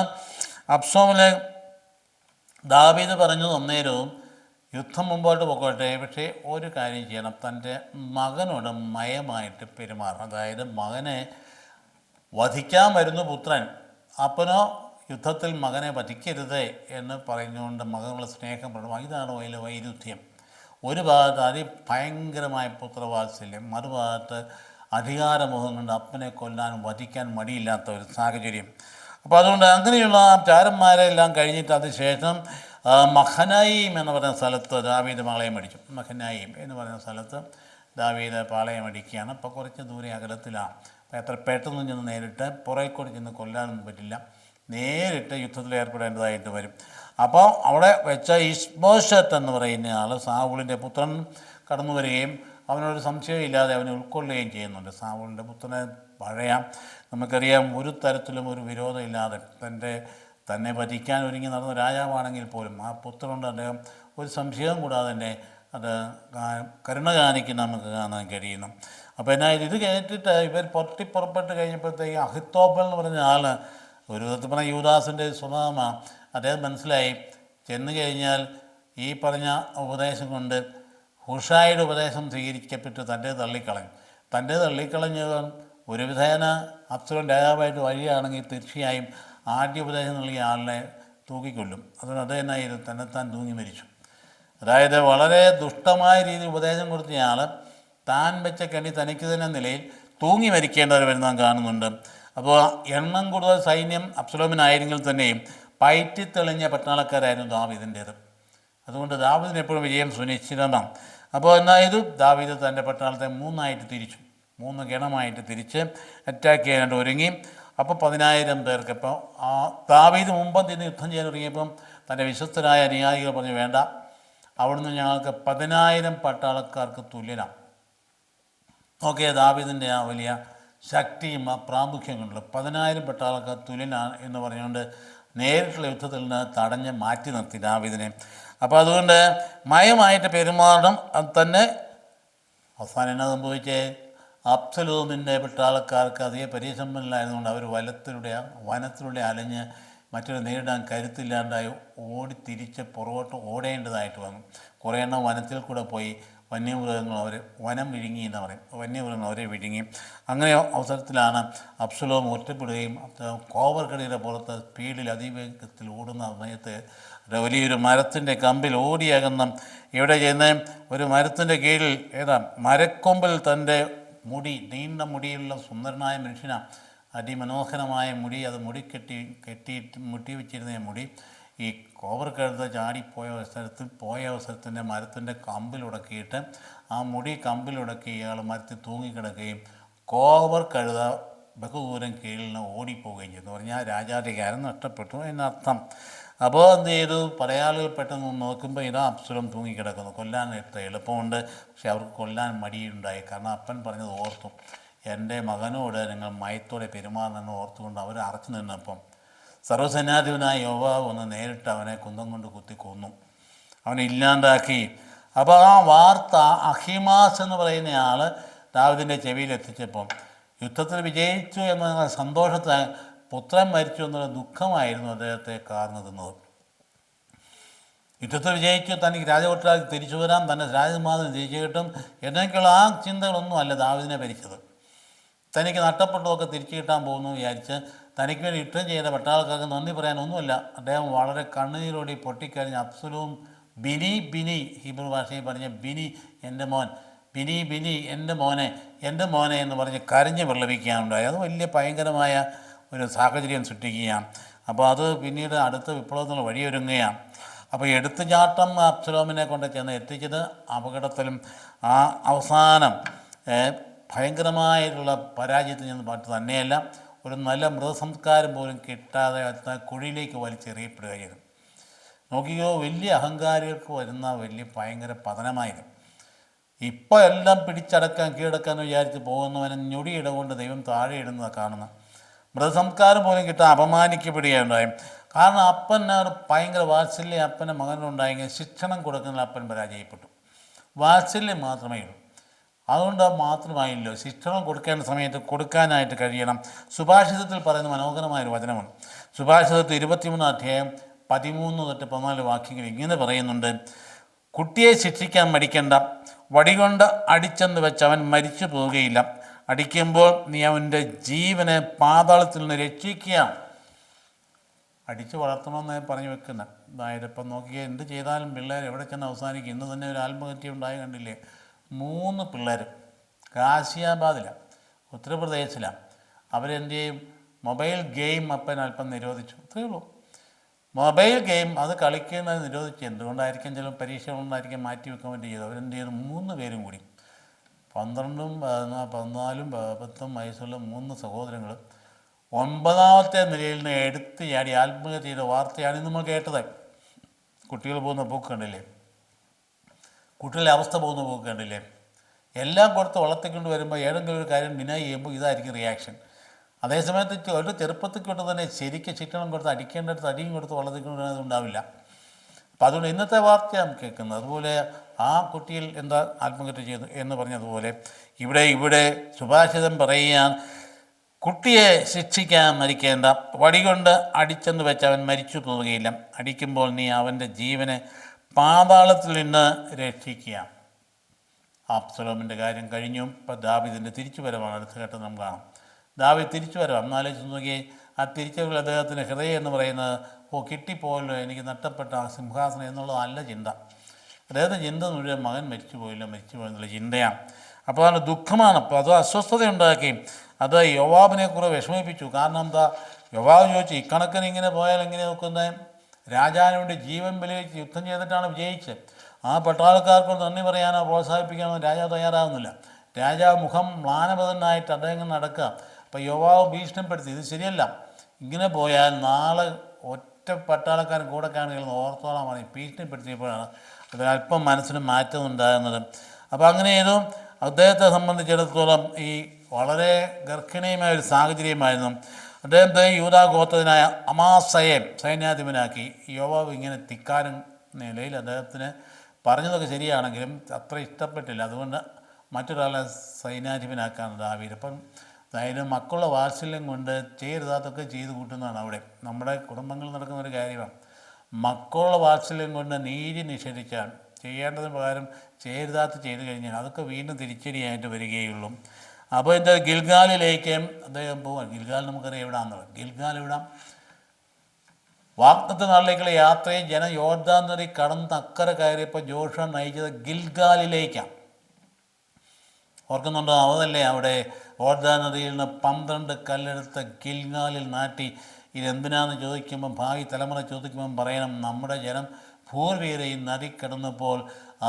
S1: അബ്സലോമിനെ ദാവീദ് പറഞ്ഞു, അന്നേരവും യുദ്ധം മുമ്പോട്ട് പോകട്ടെ, പക്ഷേ ഒരു കാര്യം ചെയ്യണം, തൻ്റെ മകനോട് മയമായിട്ട് പെരുമാറണം. അതായത് മകനെ വധിക്കാൻ വരുന്നു പുത്രൻ, അപ്പനോ യുദ്ധത്തിൽ മകനെ വധിക്കരുത് എന്ന് പറഞ്ഞുകൊണ്ട് മകനുള്ള സ്നേഹം പ്രകടമാക്കി. ഇതാണ് അതിലെ വൈരുദ്ധ്യം. ഒരു ഭാഗത്ത് അതിഭയങ്കരമായ പുത്രവാത്സല്യം, മറുഭാഗത്ത് അധികാരമോഹം കൊണ്ട് അപ്പനെ കൊല്ലാനും വധിക്കാൻ മടിയില്ലാത്ത ഒരു സാഹചര്യം. അപ്പോൾ അതുകൊണ്ട് അങ്ങനെയുള്ള ചാരന്മാരെല്ലാം കഴിഞ്ഞിട്ട് അതിനുശേഷം മഹനായിം എന്ന് പറയുന്ന സ്ഥലത്ത് ദാവീദ് മകളെ മേടിച്ചു. മഹനായിം എന്ന് പറയുന്ന സ്ഥലത്ത് ദാവീദ് പാളയമടിക്കുകയാണ്. അപ്പോൾ കുറച്ച് ദൂരെ അകലത്തിലാണ്. അപ്പോൾ എത്ര പെട്ടെന്ന് ചെന്ന് നേരിട്ട് പുറകെ കൂടി ചെന്ന് കൊല്ലാനൊന്നും പറ്റില്ല, നേരിട്ട് യുദ്ധത്തിൽ ഏർപ്പെടേണ്ടതായിട്ട് വരും. അപ്പോൾ അവിടെ വെച്ച ഇശ്ബോശത്ത് എന്ന് പറയുന്ന ആൾ സാവൂളിൻ്റെ പുത്രൻ കടന്നു വരികയും അവനൊരു സംശയമില്ലാതെ അവനെ ഉൾക്കൊള്ളുകയും ചെയ്യുന്നുണ്ട്. സാവൂളിൻ്റെ പുത്രനെ പഴയ നമുക്കറിയാം, ഒരു തരത്തിലും ഒരു വിരോധമില്ലാതെ തന്നെ ഭജിക്കാൻ ഒരുങ്ങി നടന്ന രാജാവാണെങ്കിൽ പോലും ആ പുത്രനുണ്ട് അദ്ദേഹം ഒരു സംശയവും കൂടാതെ തന്നെ അത് കരുണ കാണിക്കുന്ന നമുക്ക് കാണാൻ കഴിയുന്നു. അപ്പോൾ എന്നാൽ ഇത് കേട്ടിട്ട് ഇവർ പുറപ്പെട്ട് കഴിഞ്ഞപ്പോഴത്തേക്ക് അഹിത്തോബൽ എന്ന് പറഞ്ഞ ആൾ ഒരു വിധത്തിൽ പറഞ്ഞാൽ യൂദാസിൻ്റെ സ്വഭാവമാണ്. അദ്ദേഹം മനസ്സിലായി ചെന്ന് കഴിഞ്ഞാൽ ഈ പറഞ്ഞ ഉപദേശം കൊണ്ട് ഹുഷായുടെ ഉപദേശം സ്വീകരിക്കപ്പെട്ട് തൻ്റെ തള്ളിക്കളഞ്ഞ് ഒരു വിധേന അബ്സലോം രാജാവായിട്ട് വഴിയാണെങ്കിൽ തീർച്ചയായും ആദ്യ ഉപദേശം നൽകിയ ആളിനെ തൂക്കിക്കൊല്ലും. അതുകൊണ്ട് അദ്ദേഹം തന്നെത്താൻ തൂങ്ങി മരിച്ചു. അതായത് വളരെ ദുഷ്ടമായ രീതിയിൽ ഉപദേശം കൊടുത്തയാൾ താൻ വെച്ച കെണി തനിക്ക് തന്നെ നിലയിൽ തൂങ്ങി മരിക്കേണ്ടവർ വരുന്ന കാണുന്നുണ്ട്. അപ്പോൾ എണ്ണം കൂടുതൽ സൈന്യം അബ്സലോമിനായിരുന്നെങ്കിൽ തന്നെയും പയറ്റിത്തെളിഞ്ഞ പട്ടാളക്കാരായിരുന്നു ദാവീദിൻ്റേത്. അതുകൊണ്ട് ദാവീദിന് എപ്പോഴും വിജയം സുനിശ്ചിതമാണ്. അപ്പോൾ എന്നായത് ദാവീദ് തൻ്റെ പട്ടാളത്തെ മൂന്ന് ഗണമായിട്ട് തിരിച്ച് അറ്റാക്ക് ചെയ്യാനായിട്ട് ഒരുങ്ങി. അപ്പോൾ 10,000 പേർക്ക് ഇപ്പോൾ ദാവീദ് മുമ്പ് യുദ്ധം ചെയ്യാൻ തുടങ്ങിയപ്പം തൻ്റെ വിശ്വസ്തരായ അനുയായികൾ പറഞ്ഞു, വേണ്ട, അവിടുന്ന് ഞങ്ങൾക്ക് 10,000 പട്ടാളക്കാർക്ക് തുല്യനാണ്. ഓക്കെ, ദാവീദിൻ്റെ ആ വലിയ ശക്തിയും ആ പ്രാമുഖ്യം കൊണ്ടുള്ള 10,000 പട്ടാളക്കാർ തുല്യനാണ് എന്ന് പറഞ്ഞുകൊണ്ട് നേരിട്ടുള്ള യുദ്ധത്തിൽ നിന്ന് തടഞ്ഞ് മാറ്റി നിർത്തി ദാവീദിനെ. അപ്പോൾ അതുകൊണ്ട് മയമായിട്ട് പെരുമാറണം. അത് തന്നെ അവസാനം എന്നാ സംഭവിച്ചേ, അബ്സലോമിൻ്റെ പട്ടാളക്കാർക്ക് അധികം പരിസമ്പന്നരായതുകൊണ്ട് അവർ വനത്തിലൂടെ അലഞ്ഞ് മറ്റൊരു നേരിടാൻ കരുത്തില്ലാണ്ടായി തിരിച്ച് പുറകോട്ട് ഓടേണ്ടതായിട്ട് വന്നു. കുറേ എണ്ണം വനത്തിൽ കൂടെ പോയി വന്യമൃഗങ്ങൾ വനം വിഴുങ്ങി എന്ന് പറയും, വന്യമൃഗങ്ങൾ അവരെ വിഴുങ്ങി. അങ്ങനെ അവസരത്തിലാണ് അബ്സലോം ഒറ്റപ്പെടുകയും കോവർക്കടിയുടെ പുറത്ത് സ്പീഡിൽ അതിവേഗത്തിൽ ഓടുന്ന സമയത്ത് വലിയൊരു മരത്തിൻ്റെ കമ്പിൽ ഓടിയകന്ന ഇവിടെ ചെയ്യുന്ന ഒരു മരത്തിൻ്റെ കീഴിൽ മരക്കൊമ്പിൽ തൻ്റെ നീണ്ട മുടിയുള്ള സുന്ദരനായ മനുഷ്യനാണ്. അതിമനോഹരമായ മുടി, അത് മുട്ടി വെച്ചിരുന്ന മുടി ഈ കോവർക്കഴുത ചാടിപ്പോയ അവസരത്തിൻ്റെ മരത്തിൻ്റെ കമ്പിലുടക്കിയിട്ട് ആ മുടി കമ്പിലുടക്കി ഇയാൾ മരത്തിൽ തൂങ്ങിക്കിടക്കുകയും കോവർക്കഴുത ബഹുദൂരം കീഴിൽ നിന്ന് ഓടിപ്പോവുകയും ചെയ്തു. പറഞ്ഞാൽ രാജാധികാരം നഷ്ടപ്പെട്ടു എന്നർത്ഥം. അപ്പോൾ എന്ത് ചെയ്തു, പടയാളികൾ പെട്ടെന്ന് നോക്കുമ്പോൾ ഇതാ അബ്സലോം തൂങ്ങിക്കിടക്കുന്നു. കൊല്ലാനായിട്ട് എളുപ്പമുണ്ട്, പക്ഷെ അവർക്ക് കൊല്ലാൻ മടിയുണ്ടായി. കാരണം അപ്പൻ പറഞ്ഞത് ഓർത്തു, എൻ്റെ മകനോട് നിങ്ങൾ മയത്തോടെ പെരുമാറണമെന്ന് ഓർത്തുകൊണ്ട് അവർ അറച്ചു നിന്നപ്പം സർവ്വസേനാധിപനായ യോവാബ് ഒന്ന് നേരിട്ട് അവനെ കുന്തം കൊണ്ട് കുത്തി കൊന്നു, അവനെ ഇല്ലാണ്ടാക്കി. അപ്പോൾ ആ വാർത്ത അഹിമാസ് എന്ന് പറയുന്ന ആൾ ദാവീദിൻ്റെ ചെവിയിലെത്തിച്ചപ്പം യുദ്ധത്തിൽ വിജയിച്ചു എന്ന സന്തോഷത്തെ പുത്രൻ മരിച്ചു എന്നുള്ള ദുഃഖമായിരുന്നു അദ്ദേഹത്തെ കാർന്നു തിന്നത്. യുദ്ധത്തിൽ വിജയിച്ചു, തനിക്ക് രാജകൊട്ടാരത്തിൽ തിരിച്ചു വരാം, തൻ്റെ രാജമാതിരി തിരിച്ചു കിട്ടും എന്നൊക്കെയുള്ള ആ ചിന്തകളൊന്നും അല്ല ദാവീദിനെ ഭരിച്ചത്. തനിക്ക് നഷ്ടപ്പെട്ടതൊക്കെ തിരിച്ചു കിട്ടാൻ പോകുന്നു വിചാരിച്ച് തനിക്ക് വേണ്ടി യുദ്ധം ചെയ്ത പട്ടാളക്കാർക്ക് നന്ദി പറയാനൊന്നുമില്ല. അദ്ദേഹം വളരെ കണ്ണുനീരോടെ പൊട്ടിക്കഴിഞ്ഞ് അബ്സലോം ബിനി ഹീബ്രു ഭാഷയിൽ പറഞ്ഞ ബിനി എൻ്റെ മോൻ, ബിനി എൻ്റെ മോനെ എന്ന് പറഞ്ഞ് കരഞ്ഞ് വിളവിക്കാനുണ്ടായി. അത് വലിയ ഭയങ്കരമായ ഒരു സാഹചര്യം സൃഷ്ടിക്കുകയാണ്. അപ്പോൾ അത് പിന്നീട് അടുത്ത വിപ്ലവത്തിന് വഴിയൊരുങ്ങുകയാണ്. അപ്പോൾ എടുത്തുചാട്ടം അബ്സലോമിനെ കൊണ്ട് ചെന്ന് എത്തിച്ചത് അപകടത്തിലും ആ അവസാനം ഭയങ്കരമായിട്ടുള്ള പരാജയത്തിൽ നിന്ന് പാട്ട് തന്നെയല്ല, ഒരു നല്ല മൃതസംസ്കാരം പോലും കിട്ടാതെ കുഴിയിലേക്ക് വലിച്ചെറിയപ്പെടുക ചെയ്തു. നോക്കിയോ, വലിയ അഹങ്കാരികൾക്ക് വരുന്ന വലിയ ഭയങ്കര പതനമായിരുന്നു. ഇപ്പോൾ എല്ലാം പിടിച്ചടക്കാൻ കീഴടക്കാൻ വിചാരിച്ച് പോകുന്നവനെ ഞൊടിയിട കൊണ്ട് ദൈവം താഴെ ഇടുന്നത് കാണുന്നു. മൃതസംസ്കാരം പോലും കിട്ടാൻ അപമാനിക്കപ്പെടുകയുണ്ടായി. കാരണം അപ്പൻ ഒരു ഭയങ്കര വാത്സല്യം അപ്പൻ്റെ മകനുണ്ടായെങ്കിൽ ശിക്ഷണം കൊടുക്കുന്ന അപ്പൻ പരാജയപ്പെട്ടു. വാത്സല്യം മാത്രമേ ഉള്ളൂ, അതുകൊണ്ട് മാത്രമായില്ലോ ശിക്ഷണം കൊടുക്കേണ്ട സമയത്ത് കൊടുക്കാനായിട്ട് കഴിയണം. സുഭാഷിതത്തിൽ പറയുന്ന മനോഹരമായൊരു വചനമാണ്. സുഭാഷിതത്തിൽ 23 അധ്യായം 13 തൊട്ട് 14 വാക്യങ്ങൾ ഇങ്ങനെ പറയുന്നുണ്ട്: കുട്ടിയെ ശിക്ഷിക്കാൻ മടിക്കണ്ട, വടികൊണ്ട് അടിച്ചെന്ന് വെച്ച് അവൻ മരിച്ചു പോവുകയില്ല. അടിക്കുമ്പോൾ നീ അവൻ്റെ ജീവനെ പാതാളത്തിൽ നിന്ന് രക്ഷിക്കുക. അടിച്ച് വളർത്തണമെന്ന് പറഞ്ഞു വെക്കുന്നത്. അതായത് ഇപ്പം നോക്കിയാൽ എന്ത് ചെയ്താലും പിള്ളേർ എവിടെ ചെന്ന് അവസാനിക്കും. ഇന്ന് തന്നെ ഒരു ആത്മഹത്യ ഉണ്ടായി കണ്ടില്ലേ? 3 പിള്ളേർ ഗാസിയാബാദിലാണ്, ഉത്തർപ്രദേശിലാണ്. അവരെന്ത് ചെയ്യും? മൊബൈൽ ഗെയിം അപ്പൻ അല്പം നിരോധിച്ചു, അത്രയേ ഉള്ളൂ. മൊബൈൽ ഗെയിം അത് കളിക്കുന്നത് നിരോധിച്ചു. എന്തുകൊണ്ടായിരിക്കും? ചില പരീക്ഷകളുണ്ടായിരിക്കും മാറ്റി വെക്കാൻ വേണ്ടി ചെയ്തു. അവരെന്ത് ചെയ്തു? 3 പേരും കൂടി 12ഉം 14ഉം 10ഉം വയസ്സുള്ള 3 സഹോദരങ്ങൾ 9ാമത്തെ നിലയിൽ നിന്ന് എടുത്ത് ചാടി ആത്മഹത്യ ചെയ്ത വാർത്തയാണ് നമ്മൾ കേട്ടത്. കുട്ടികൾ പോകുന്ന പോക്ക് കണ്ടില്ലേ, കുട്ടികളുടെ അവസ്ഥ പോകുന്ന പോക്ക് കണ്ടില്ലേ. എല്ലാം കൊടുത്ത് വളർത്തിക്കൊണ്ട് വരുമ്പോൾ ഏതെങ്കിലും ഒരു കാര്യം ഡിനൈ ചെയ്യുമ്പോൾ ഇതായിരിക്കും റിയാക്ഷൻ. അതേസമയത്ത് ഒരു ചെറുപ്പത്തിൽ കൊണ്ട് തന്നെ ശരിക്കും ശിക്ഷണം കൊടുത്ത് അടിക്കേണ്ടടുത്ത് അടിയും കൊടുത്ത് വളർത്തിക്കൊണ്ട് വരുന്നത് ഉണ്ടാവില്ല. അപ്പം അതുകൊണ്ട് ഇന്നത്തെ വാർത്തയാണ് കേൾക്കുന്നത്. അതുപോലെ ആ കുട്ടിയിൽ എന്താ ആത്മഹത്യ ചെയ്തു എന്ന് പറഞ്ഞതുപോലെ ഇവിടെ സുഭാഷിതം പറയാൻ, കുട്ടിയെ ശിക്ഷിക്കാൻ മരിക്കേണ്ട, വടികൊണ്ട് അടിച്ചെന്ന് വെച്ച് അവൻ മരിച്ചു പോവുകയില്ല, അടിക്കുമ്പോൾ നീ അവൻ്റെ ജീവനെ പാതാളത്തിൽ നിന്ന് രക്ഷിക്കുക. അബ്സലോമിൻ്റെ കാര്യം കഴിഞ്ഞു. ഇപ്പം ദാവീദിൻ്റെ തിരിച്ചുവരവാണ് അടുത്ത ഘട്ടം നാം കാണാം. ദാവീദ് തിരിച്ചു വരവ് അന്നാലോചിച്ച് നോക്കി. ആ തിരിച്ചുവരവിൽ അദ്ദേഹത്തിൻ്റെ ഹൃദയം എന്ന് പറയുന്നത് കിട്ടിപ്പോയല്ലോ എനിക്ക് നഷ്ടപ്പെട്ട ആ സിംഹാസനം എന്നുള്ളതല്ല ചിന്ത. അദ്ദേഹത്തെ ചിന്ത മുഴുവൻ മകൻ മരിച്ചു പോയെന്നുള്ള ചിന്തയാണ്. അപ്പോൾ അത് ദുഃഖമാണ്. അപ്പോൾ അത് അസ്വസ്ഥതയുണ്ടാക്കി. അത് യോവാബിനെ കുറെ വിഷമിപ്പിച്ചു. കാരണം എന്താ, യോവാബ് ചോദിച്ചു, ഇക്കണക്കിന് ഇങ്ങനെ പോയാൽ എങ്ങനെ നോക്കുന്നത്? രാജാവിന് വേണ്ടി ജീവൻ ബലിവെച്ച് യുദ്ധം ചെയ്തിട്ടാണ് വിജയിച്ചത്. ആ പട്ടാളക്കാർക്ക് നന്ദി പറയാനോ പ്രോത്സാഹിപ്പിക്കാനോ രാജാവ് തയ്യാറാകുന്നില്ല. രാജാവ് മുഖം മ്ലാനപതനായിട്ട് അദ്ദേഹം നടക്കുക. അപ്പോൾ യോവാബ് ഭീഷണിപ്പെടുത്തി, ഇത് ശരിയല്ല, ഇങ്ങനെ പോയാൽ നാളെ ഒറ്റ പട്ടാളക്കാരൻ കൂടെ കാണുകയെന്ന് ഓർത്തോളാൻ പറഞ്ഞ് ഭീഷണിപ്പെടുത്തിയപ്പോഴാണ് അതിനല്പം മനസ്സിന് മാറ്റം ഉണ്ടാകുന്നത്. അപ്പോൾ അങ്ങനെ ഏതോ അദ്ദേഹത്തെ സംബന്ധിച്ചിടത്തോളം ഈ വളരെ ഗർഭിണിയമായ ഒരു സാഹചര്യമായിരുന്നു. അദ്ദേഹത്തെ യൂദാ ഗോത്രത്തിനായ അമാസയെ സൈന്യാധിപനാക്കി. യോവാബ് ഇങ്ങനെ തിക്കാരൻ നിലയിൽ അദ്ദേഹത്തിന് പറഞ്ഞതൊക്കെ ശരിയാണെങ്കിലും അത്ര ഇഷ്ടപ്പെട്ടില്ല. അതുകൊണ്ട് മറ്റൊരാളെ സൈന്യാധിപനാക്കാണ് ദാവീദ്. അപ്പം അതായത് മക്കളുടെ വാത്സല്യം കൊണ്ട് ചെയ്യരുതാത്തൊക്കെ ചെയ്ത് കൂട്ടുന്നതാണ് അവിടെ. നമ്മുടെ കുടുംബങ്ങളിൽ നടക്കുന്ന ഒരു കാര്യമാണ്. മക്കളുടെ വാത്സല്യം കൊണ്ട് നീതി നിഷേധിച്ചാൽ, ചെയ്യേണ്ടതിന് പകരം ചെയ്യരുതാത്ത് ചെയ്തു കഴിഞ്ഞാൽ അതൊക്കെ വീണ്ടും തിരിച്ചടിയായിട്ട് വരികയുള്ളൂ. അപ്പോൾ എന്താ, ഗിൽഗാലിലേക്ക് അദ്ദേഹം പോവാൻ. ഗിൽഗാൽ നമുക്കറിയാം എവിടാന്നുള്ളത്. ഗിൽഗാൽ എവിടാം? വാഗ്ദത്ത നാളിലേക്കുള്ള യാത്രയിൽ ജനം യോർദാൻ നദി കടന്ന് അക്കരെ കയറിയപ്പോൾ ജോഷുവ നയിച്ചത് ഗിൽഗാലിലേക്കാണ്. ഓർക്കുന്നുണ്ടോ? അതല്ലേ അവിടെ യോർദാൻ നദിയിൽ നിന്ന് 12 കല്ലെടുത്ത് ഗിൽഗാലിൽ നാട്ടി. ഇതെന്തിനാണെന്ന് ചോദിക്കുമ്പം, ഭാവി തലമുറ ചോദിക്കുമ്പം പറയണം, നമ്മുടെ ജനം പൂർവീകരെ ഈ നദി കിടന്നപ്പോൾ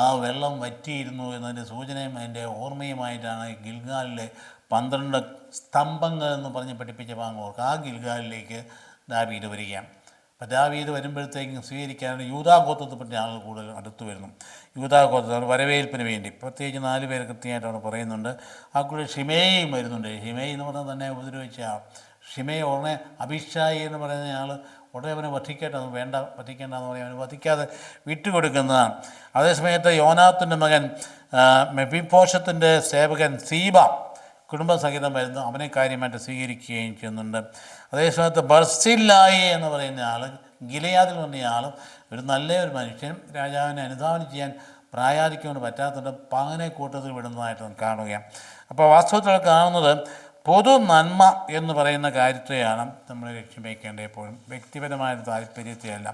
S1: ആ വെള്ളം വറ്റിയിരുന്നു എന്നതിൻ്റെ സൂചനയും അതിൻ്റെ ഓർമ്മയുമായിട്ടാണ് ഗിൽഗാലിലെ 12 സ്തംഭങ്ങൾ എന്ന് പറഞ്ഞ് പഠിപ്പിച്ച ഭാഗം ഓർക്കുക. ആ ഗിൽഗാലിലേക്ക് ദാവീദ് വരികയാണ്. അപ്പോൾ ദാവീദ് വരുമ്പോഴത്തേക്കും സ്വീകരിക്കാനാണ് യൂദാ ഗോത്രത്തെപ്പറ്റി ആളുകൾ കൂടുതൽ അടുത്ത് വരുന്നു. യൂദാ ഗോത്രത്തിൽ വരവേൽപ്പിന് വേണ്ടി പ്രത്യേകിച്ച് 4 പേര് കൃത്യമായിട്ട് അവിടെ പറയുന്നുണ്ട്. ആ കൂടെ ഷിമേയും വരുന്നുണ്ട്. ഷിമേയ് എന്ന് പറഞ്ഞാൽ തന്നെ ഉപദ്രവിച്ച ഷിമേയ് ഉടനെ അഭിഷായി എന്ന് പറയുന്ന ആൾ ഉടനെ അവനെ വധിക്കേണ്ടത് വധിക്കേണ്ടെന്ന് പറയും. അവന് വധിക്കാതെ വിട്ടുകൊടുക്കുന്നതാണ്. അതേസമയത്ത് യോനാത്തിൻ്റെ മകൻ മെഫിബോശത്തിൻ്റെ സേവകൻ സീബ കുടുംബസഹിതം വരുന്നു. അവനെ കാര്യമായിട്ട് സ്വീകരിക്കുകയും ചെയ്യുന്നുണ്ട്. അതേസമയത്ത് ബർസില്ലായി എന്ന് പറയുന്ന ആൾ, ഗിലയാദിൽ വന്ന ആൾ, ഒരു നല്ലൊരു മനുഷ്യൻ, രാജാവിനെ അനുധാവനം ചെയ്യാൻ പ്രായാധിക്കൊണ്ട് പറ്റാത്തതുകൊണ്ട് പകനെ കൂട്ടത്തിൽ വിടുന്നതായിട്ട് നമുക്ക് കാണുകയാണ്. അപ്പോൾ വാസ്തവത്തിൽ കാണുന്നത് പൊതു നന്മ എന്ന് പറയുന്ന കാര്യത്തെയാണ് നമ്മൾ ലക്ഷ്യം വയ്ക്കേണ്ടത്, എപ്പോഴും വ്യക്തിപരമായ താല്പര്യത്തെയല്ല.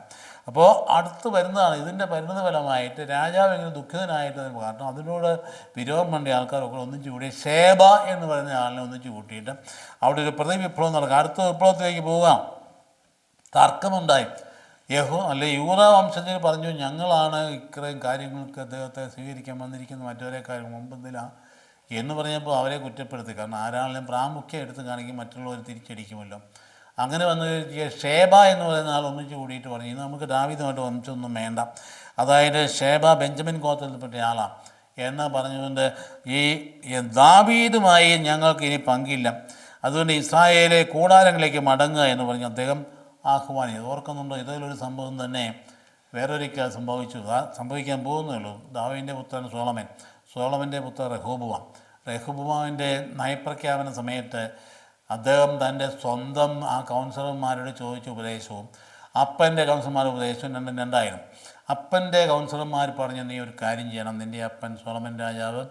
S1: അപ്പോൾ അടുത്ത് വരുന്നതാണ് ഇതിൻ്റെ പരിണതഫലമായിട്ട് രാജാവ് ഇങ്ങനെ ദുഃഖിതനായിട്ട് കാരണം അതിനോട് വിരോധം വേണ്ട ആൾക്കാരൊക്കെ ഒന്നിച്ചു കൂടി ശേബ എന്ന് പറയുന്ന ആളിനെ ഒന്നിച്ചു കൂട്ടിയിട്ട് അവിടെ ഒരു പ്രതിവിപ്ലവം നടക്കുക. അടുത്ത വിപ്ലവത്തിലേക്ക് പോകാം. തർക്കമുണ്ടായി. യൂദാ വംശത്തിൽ പറഞ്ഞു, ഞങ്ങളാണ് ഇത്രയും കാര്യങ്ങൾക്ക് അദ്ദേഹത്തെ സ്വീകരിക്കാൻ വന്നിരിക്കുന്ന, മറ്റവരെക്കാരും മുമ്പെന്തിലാണ് എന്ന് പറഞ്ഞപ്പോൾ അവരെ കുറ്റപ്പെടുത്തി. കാരണം ആരാണെങ്കിലും പ്രാമുഖ്യം എടുത്ത് കാണിക്കും, മറ്റുള്ളവർ തിരിച്ചടിക്കുമല്ലോ. അങ്ങനെ വന്ന് ഷേബ എന്ന് പറയുന്ന ആൾ ഒന്നിച്ച് കൂടിയിട്ട് പറഞ്ഞു, ഇന്ന് നമുക്ക് ദാവീദുമായിട്ട് ഒന്നിച്ചൊന്നും വേണ്ട. അതായത് ഷേബ ബെഞ്ചമിൻ ഗോത്രത്തിൽപ്പെട്ട ആളാണ് എന്ന് പറഞ്ഞുകൊണ്ട് ഈ ദാവീദുമായി ഞങ്ങൾക്ക് ഇനി പങ്കില്ല, അതുകൊണ്ട് ഇസ്രായേലെ കൂടാരങ്ങളിലേക്ക് മടങ്ങുക എന്ന് പറഞ്ഞ് അദ്ദേഹം ആഹ്വാനം ചെയ്തു. ഓർക്കുന്നുണ്ടോ? ഇതിലൊരു സംഭവം തന്നെ വേറൊരിക്കൽ സംഭവിക്കാൻ പോകുന്നുള്ളൂ. ദാവീദിൻ്റെ പുത്രൻ സോളമൻ്റെ പുത്രൻ റഹോബോവാമിൻ്റെ നയപ്രഖ്യാപന സമയത്ത് അദ്ദേഹം തൻ്റെ സ്വന്തം ആ കൗൺസിലർമാരോട് ചോദിച്ച ഉപദേശവും അപ്പൻ്റെ കൗൺസിലർമാരുടെ ഉപദേശവും രണ്ടായിരുന്നു. അപ്പൻ്റെ കൗൺസിലർമാർ പറഞ്ഞു, നീ ഒരു കാര്യം ചെയ്യണം, നിൻ്റെ അപ്പൻ സോളമൻ രാജാവ്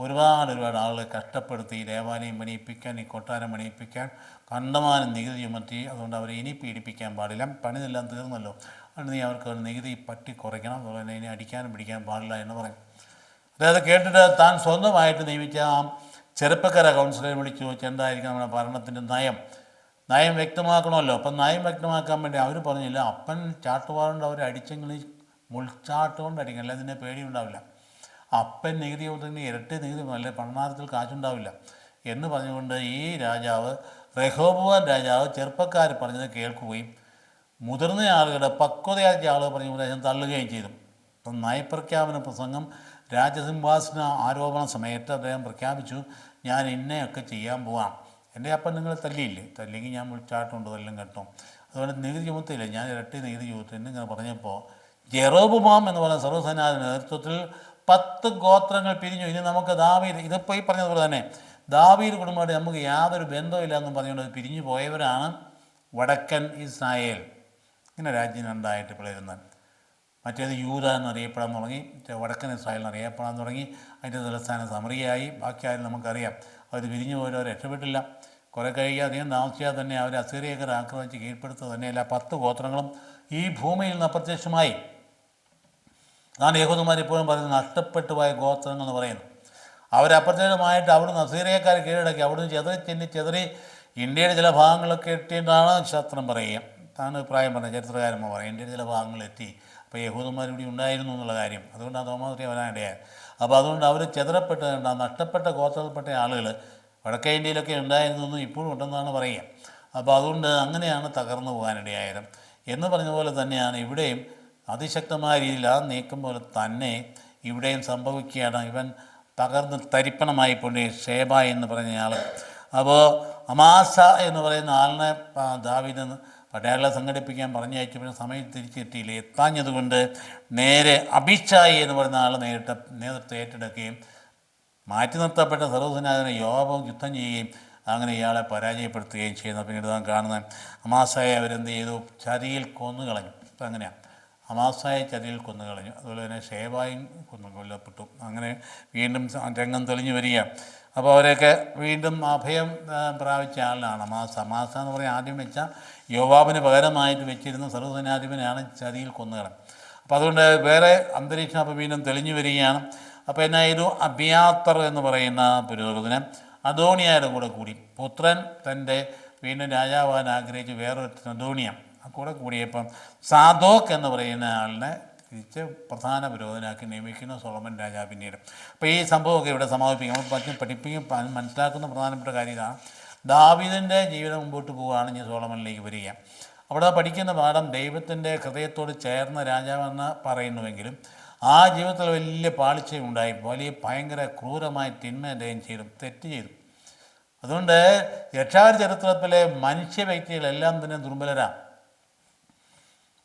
S1: ഒരുപാട് ആളുകളെ കഷ്ടപ്പെടുത്തി ദേവാലയം പണിയിപ്പിക്കാൻ, ഈ കൊട്ടാരം പണിയിപ്പിക്കാൻ കണ്ടമാനം നികുതി ചുമത്തി. അതുകൊണ്ട് അവരെ ഇനി പീഡിപ്പിക്കാൻ പാടില്ല, പണിതെല്ലാം തീർന്നല്ലോ, അതുകൊണ്ട് നീ അവർക്ക് ഒരു നികുതി പറ്റി കുറയ്ക്കണം, അതുപോലെ തന്നെ ഇനി അടിക്കാനും പിടിക്കാനും പാടില്ല എന്ന് പറയും. അതായത് കേട്ടിട്ട് താൻ സ്വന്തമായിട്ട് നിയമിച്ച ആ ചെറുപ്പക്കാരെ കൗൺസിലറെ വിളിച്ചു ചോദിച്ചു, എന്തായിരിക്കും നമ്മുടെ ഭരണത്തിൻ്റെ നയം വ്യക്തമാക്കണമല്ലോ. അപ്പം നയം വ്യക്തമാക്കാൻ വേണ്ടി അവർ പറഞ്ഞില്ല, അപ്പൻ ചാട്ടുപാടുകൊണ്ട് അവരെ അടിച്ചെങ്കിൽ മുൾച്ചാട്ട് കൊണ്ട് അടിക്കണം, അല്ല അതിൻ്റെ പേടിയുണ്ടാവില്ല. അപ്പൻ നികുതി കൊടുത്തതിന് ഇരട്ടി നികുതി നല്ല പണമാരത്തിൽ കാശുണ്ടാവില്ല എന്ന് പറഞ്ഞുകൊണ്ട് ഈ രാജാവ് റെഹോബോവാം രാജാവ് ചെറുപ്പക്കാർ പറഞ്ഞത് കേൾക്കുകയും മുതിർന്ന ആളുകളുടെ പക്വതയാക്കിയ ആളുകൾ പറഞ്ഞ അദ്ദേഹം തള്ളുകയും ചെയ്തു. അപ്പം നയപ്രഖ്യാപന പ്രസംഗം രാജസിംഹാസന ആരോപണ സമയത്ത് അദ്ദേഹം പ്രഖ്യാപിച്ചു, ഞാൻ ഇന്നയൊക്കെ ചെയ്യാൻ പോവാം. എൻ്റെ അപ്പൻ നിങ്ങളെ തല്ലിയില്ലേ, തല്ലെങ്കിൽ ഞാൻ വിളിച്ചാട്ടുണ്ട് തല്ലും കേട്ടോ, അതുകൊണ്ട് നികുതി ചുമത്തില്ല, ഞാൻ ഇരട്ടി നികുതി ചുമത്തി എന്നിങ്ങനെ പറഞ്ഞപ്പോൾ ജെറോബോവാം എന്ന് പറയുന്ന സർവ്വസേനാധിപ നേതൃത്വത്തിൽ 10 ഗോത്രങ്ങൾ പിരിഞ്ഞു. ഇനി നമുക്ക് ദാവീദ്, ഇതിപ്പോൾ ഈ പറഞ്ഞതുപോലെ തന്നെ ദാവീദ് കുടുംബമായിട്ട് നമുക്ക് യാതൊരു ബന്ധമില്ല എന്നും പറഞ്ഞുകൊണ്ട് പിരിഞ്ഞു പോയവരാണ് വടക്കൻ ഇസ്രായേൽ. ഇങ്ങനെ രാജ്യം രണ്ടായിട്ട് പിളരുന്നത്. മറ്റേത് യൂദ എന്നറിയപ്പെടാൻ തുടങ്ങി, വടക്കൻ ഇസ്രായേൽ എന്നറിയപ്പെടാൻ തുടങ്ങി. അതിൻ്റെ തലസ്ഥാനം സമറിയായി. ബാക്കി ആരും നമുക്കറിയാം. അവർ പിരിഞ്ഞു പോയവർ രക്ഷപ്പെട്ടില്ല. കുറേ കഴിയുക അധികം താമസിയാതെ തന്നെ അവർ അസീറിയക്കാർ ആക്രമിച്ച് കീഴ്പ്പെടുത്തുക തന്നെയല്ല, 10 ഗോത്രങ്ങളും ഈ ഭൂമിയിൽ നിന്ന് അപ്രത്യക്ഷമായി. അതാണ് യഹൂദന്മാർ ഇപ്പോഴും പറയുന്നത് നഷ്ടപ്പെട്ടു പോയ ഗോത്രങ്ങൾ എന്ന് പറയുന്നു. അവരപ്രത്യേകമായിട്ട് അവിടുന്ന് അസീറിയക്കാർ കീഴടക്കി, അവിടുന്ന് ചെതറി ഇന്ത്യയുടെ ചില ഭാഗങ്ങളൊക്കെ എത്തിയിട്ടാണ് ശാസ്ത്രം പറയുക. താൻ അഭിപ്രായം പറഞ്ഞ ചരിത്രകാരന്മാർ പറയും ഇന്ത്യയുടെ ചില ഭാഗങ്ങളെത്തി. അപ്പോൾ യഹൂദന്മാർ ഇവിടെ ഉണ്ടായിരുന്നു എന്നുള്ള കാര്യം, അതുകൊണ്ടാണ് തോമാശ്രീ വരാനിടയായത്. അപ്പോൾ അതുകൊണ്ട് അവർ ചെതറപ്പെട്ട് നഷ്ടപ്പെട്ട ഗോത്രത്തിൽപ്പെട്ട ആളുകൾ വടക്കേ ഇന്ത്യയിലൊക്കെ ഉണ്ടായിരുന്നെന്നും ഇപ്പോഴും ഉണ്ടെന്നാണ് പറയുക. അപ്പോൾ അതുകൊണ്ട് അങ്ങനെയാണ് തകർന്നു പോകാനിടയായത് എന്ന് പറഞ്ഞ പോലെ തന്നെയാണ് ഇവിടെയും അതിശക്തമായ രീതിയിൽ ആ നീക്കം പോലെ തന്നെ ഇവിടെയും സംഭവിക്കുകയാണ്. ഇവൻ തകർന്ന് തരിപ്പണമായി കൊണ്ട് ഷേബ എന്ന് പറഞ്ഞയാൾ. അപ്പോൾ അമാസ എന്ന് പറയുന്ന ആളിനെ ദാവീദ് പടയാളികളെ സംഘടിപ്പിക്കാൻ പറഞ്ഞയച്ചു. പിന്നെ സമയം തിരിച്ചെത്തിയില്ല. എത്താഞ്ഞതുകൊണ്ട് നേരെ അബിഷായി എന്ന് പറയുന്ന ആൾ നേതൃത്വം ഏറ്റെടുക്കുകയും മാറ്റി നിർത്തപ്പെട്ട സർവ്വസേനാധിപനെ യോവാബ് യുദ്ധം ചെയ്യുകയും അങ്ങനെ ഇയാളെ പരാജയപ്പെടുത്തുകയും ചെയ്യുന്നു. പിന്നീട് നാം കാണുന്ന അമാസായെ അവരെന്ത് ചെയ്തു, ചതിയിൽ കൊന്നുകളഞ്ഞു. ഇപ്പം അങ്ങനെയാണ്, അമാസായെ ചതിയിൽ കൊന്നുകളഞ്ഞു. അതുപോലെ തന്നെ ഷേബായും കൊല്ലപ്പെട്ടു. അങ്ങനെ വീണ്ടും രംഗം തെളിഞ്ഞു വരിക. അപ്പോൾ അവരെയൊക്കെ വീണ്ടും അഭയം പ്രാപിച്ച ആളിനാണ് അമാസ. അമാസ എന്ന് പറയുന്നത് ആദ്യം വെച്ച യോവാബിന് പകരമായിട്ട് വെച്ചിരുന്ന സർവ്വസേനാധിപനാണ് ചതിയിൽ കൊന്നുകളഞ്ഞത്. അപ്പോൾ അതുകൊണ്ട് വേറെ അന്തരീക്ഷം അപ്പോൾ വീണ്ടും തെളിഞ്ഞു വരികയാണ്. അപ്പോൾ എന്നായിരുന്നു, അബിയാത്തർ എന്ന് പറയുന്ന പുരോഹിതന് അദോണിയയുടെ കൂടെ കൂടി പുത്രൻ തൻ്റെ വീണ്ടും രാജാവാൻ ആഗ്രഹിച്ച് വേറൊരു അദോണിയ കൂടെ കൂടിയപ്പം സാദോക്ക് എന്ന് പറയുന്ന ആളിനെ തിരിച്ച് പ്രധാന പുരോഹിതനാക്കി നിയമിക്കുന്ന സൊളമൻ രാജാവ് പിന്നീട്. അപ്പോൾ ഈ സംഭവമൊക്കെ ഇവിടെ സമാപിപ്പിക്കും. നമ്മൾ പഠിപ്പിക്കും മനസ്സിലാക്കുന്ന പ്രധാനപ്പെട്ട കാര്യം ഇതാണ്. ദാവീദിൻ്റെ ജീവിതം മുമ്പോട്ട് പോവുകയാണ് ഇനി സോളമനിലേക്ക് വരിക. അവിടെ പഠിക്കുന്ന പാഠം ദൈവത്തിൻ്റെ ഹൃദയത്തോട് ചേർന്ന രാജാവെന്ന് പറയുന്നുവെങ്കിലും ആ ജീവിതത്തിൽ വലിയ പാളിച്ചയുണ്ടായി, വലിയ ഭയങ്കര ക്രൂരമായ തിന്മ അദ്ദേഹം ചെയ്തു, തെറ്റ് ചെയ്തു. അതുകൊണ്ട് രക്ഷാകര ചരിത്രത്തിലെ മനുഷ്യ വ്യക്തികളെല്ലാം തന്നെ ദുർബലരാണ്.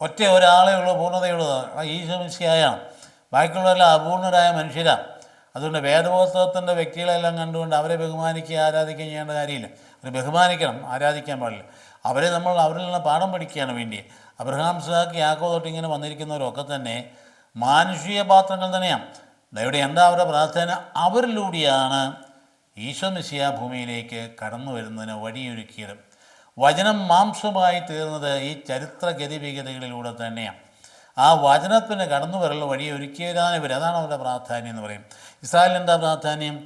S1: ഒറ്റ ഒരാളെ ഉള്ള പൂർണ്ണതയുള്ളത് ഈശോ മിശിഹായാണ്. ബാക്കിയുള്ളവരെല്ലാം അപൂർണരായ മനുഷ്യരാണ്. അതുകൊണ്ട് വേദപുസ്തകത്തിൻ്റെ വ്യക്തികളെല്ലാം കണ്ടുകൊണ്ട് അവരെ ബഹുമാനിക്കുക ആരാധിക്കുകയും ചെയ്യേണ്ട കാര്യമില്ല. അവർ ബഹുമാനിക്കണം, ആരാധിക്കാൻ പാടില്ല. അവരെ നമ്മൾ അവരിൽ നിന്ന് പാഠം പഠിക്കുകയാണ് വേണ്ടി. അബ്രഹാം, ഇസ്ഹാക്ക്, യാക്കോബ് തൊട്ട് ഇങ്ങനെ വന്നിരിക്കുന്നവരൊക്കെ തന്നെ മാനുഷിക പാത്രങ്ങൾ തന്നെയാണ്. ഇവിടെ എന്താ അവരുടെ പ്രാർത്ഥന? അവരിലൂടെയാണ് ഈശോ മിശിഹ ഭൂമിയിലേക്ക് കടന്നു വരുന്നതിന് വഴിയൊരുക്കിയത്. വചനം മാംസമായി തീർന്നത് ഈ ചരിത്ര ഗതിവിഗതികളിലൂടെ തന്നെയാണ്. ആ വചനത്തിന് കടന്നു വരൽ വഴിയൊരുക്കിയതാണ് ഇവർ. അതാണ് അവരുടെ പ്രാധാന്യം എന്ന് പറയും. ഇസ്രായേലിന് എന്താ പ്രാധാന്യം?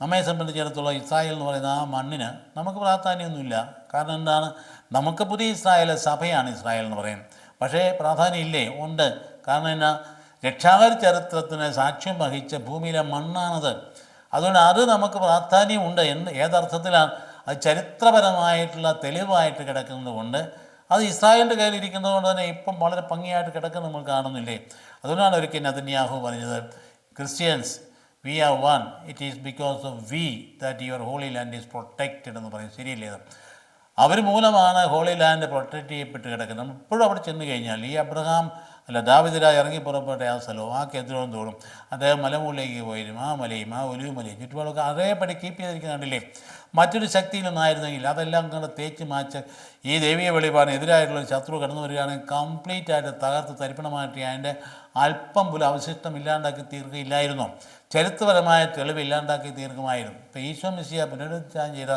S1: നമ്മെ സംബന്ധിച്ചിടത്തോളം ഇസ്രായേൽ എന്ന് പറയുന്ന ആ മണ്ണിന് നമുക്ക് പ്രാധാന്യമൊന്നുമില്ല. കാരണം എന്താണ്? നമുക്ക് പുതിയ ഇസ്രായേൽ സഭയാണ് ഇസ്രായേൽ എന്ന് പറയും. പക്ഷേ പ്രാധാന്യം ഇല്ലേ? ഉണ്ട്. കാരണം എന്നാ? രക്ഷാകര ചരിത്രത്തിന് സാക്ഷ്യം വഹിച്ച ഭൂമിയിലെ മണ്ണാണത്. അതുകൊണ്ട് അത് നമുക്ക് പ്രാധാന്യമുണ്ട്. ഏതർത്ഥത്തിലാണ്? അത് ചരിത്രപരമായിട്ടുള്ള തെളിവായിട്ട് കിടക്കുന്നത് കൊണ്ട്, അത് ഇസ്രായേലിൻ്റെ കയ്യിലിരിക്കുന്നത് കൊണ്ട് തന്നെ ഇപ്പം വളരെ ഭംഗിയായിട്ട് കിടക്കുന്നത് നമ്മൾ കാണുന്നില്ലേ? അതുകൊണ്ടാണ് ഒരിക്കൽ നെതന്യാഹു പറഞ്ഞത്, Christians we are one, it is because of we that your holy land is protected എന്ന് പറയും. ശരിയല്ലേ? അവർ മൂലമാണ് ഹോളി ലാൻഡ് പ്രൊട്ടക്റ്റ് ചെയ്യപ്പെട്ട് കിടക്കുന്നത്. നമ്മൾ ഇപ്പോഴും അവിടെ ചെന്ന് കഴിഞ്ഞാൽ ഈ അബ്രഹാം ദാവീദ് ഇറങ്ങി പുറപ്പെട്ട ആ സ്ഥലവും ആ കേന്ദ്രവും തോറും അദ്ദേഹം മലമുകളിലേക്ക് പോയിരുന്നു. ആ മലയും ആ ഒലിവുമലയും ചുറ്റുപാടൊക്കെ അതേപടി കീപ്പ് ചെയ്തിരിക്കുന്നുണ്ടല്ലേ? മറ്റൊരു ശക്തിയിലൊന്നായിരുന്നെങ്കിൽ അതെല്ലാം കണ്ട് തേച്ച് മാച്ച് ഈ ദൈവീയ വെളിപാടിന് എതിരായിട്ടുള്ള ശത്രു കടന്നു വരികയാണെങ്കിൽ കംപ്ലീറ്റ് ആയിട്ട് തകർത്ത് തരിപ്പണമാറ്റി അതിൻ്റെ അല്പം പോലും അവശിഷ്ടം ഇല്ലാണ്ടാക്കി തീർക്കുകയില്ലായിരുന്നു. ചരിത്രപരമായ തെളിവ് ഇല്ലാണ്ടാക്കി തീർക്കുമായിരുന്നു. ഇപ്പോൾ ഈശോ മിശിഹ പുനരുദ്ധാനം ചെയ്ത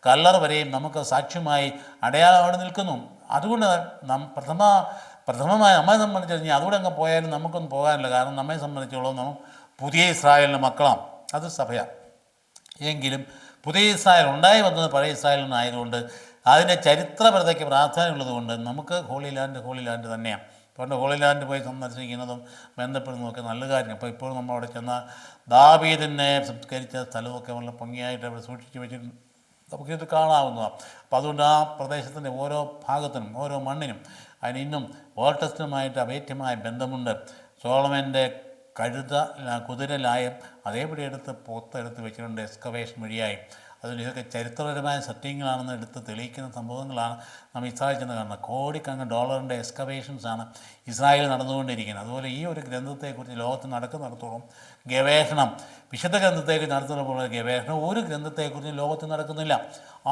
S1: കല്ലറ വരെയും നമുക്ക് സാക്ഷ്യമായി അടയാളം അവിടെ നിൽക്കുന്നു. അതുകൊണ്ട് പ്രഥമമായി നമ്മെ സംബന്ധിച്ച് കഴിഞ്ഞാൽ അതുകൂടെ അങ്ങ് പോയാലും നമുക്കൊന്നും പോകാനില്ല. കാരണം നമ്മെ സംബന്ധിച്ചോളം നമ്മൾ പുതിയ ഇസ്രായേലിൻ്റെ മക്കളാണ്. അത് സഭയാണ്. എങ്കിലും പുതിയ ഇസ്രായേൽ ഉണ്ടായി വന്നത് പഴയ ഇസ്രായേലിൽ നിന്നായതുകൊണ്ട് അതിൻ്റെ ചരിത്രപരതയ്ക്ക് പ്രാധാന്യമുള്ളത് കൊണ്ട് നമുക്ക് ഹോളി ലാൻഡ് തന്നെയാണ്. പണ്ട് ഹോളി ലാൻഡ് പോയി സന്ദർശിക്കുന്നതും ബന്ധപ്പെടുന്നതുമൊക്കെ നല്ല കാര്യം. അപ്പോൾ ഇപ്പോൾ നമ്മൾ അവിടെ ചെന്നാൽ ദാവീദിനെ സംസ്കരിച്ച സ്ഥലമൊക്കെ വളരെ ഭംഗിയായിട്ട് അവിടെ സൂക്ഷിച്ച് വെച്ചിട്ടുണ്ട്, നമുക്കിത് കാണാവുന്നതാണ്. അപ്പോൾ അതുകൊണ്ട് ആ പ്രദേശത്തിൻ്റെ ഓരോ ഭാഗത്തിനും ഓരോ മണ്ണിനും അതിന് ഇന്നും ഓൾഡ് ടെസ്റ്റമെൻ്റുമായിട്ട് അഭേദ്യമായ ബന്ധമുണ്ട്. സോളമൻ്റെ കുതിരലായം അതേപടി എടുത്ത് പുറത്തെടുത്ത് വെച്ചിട്ടുണ്ട് എക്സ്കവേഷൻ വഴിയായി. അതുകൊണ്ട് ഇതൊക്കെ ചരിത്രപരമായ സത്യങ്ങളാണെന്ന് എടുത്ത് തെളിയിക്കുന്ന സംഭവങ്ങളാണ് നമ്മൾ ഇസ്രായേൽ ചെന്ന് കാണുന്നത്. കോടിക്കണക്കിന് ഡോളറിൻ്റെ എക്സ്കവേഷൻസാണ് ഇസ്രായേൽ നടന്നുകൊണ്ടിരിക്കുന്നത്. അതുപോലെ ഈ ഒരു ഗ്രന്ഥത്തെക്കുറിച്ച് ലോകത്ത് നടക്കുന്നിടത്തോളം ഗവേഷണം, വിശുദ്ധ ഗ്രന്ഥത്തെക്കുറിച്ച് നടത്തുന്ന ഗവേഷണം ഒരു ഗ്രന്ഥത്തെക്കുറിച്ച് ലോകത്ത് നടക്കുന്നില്ല.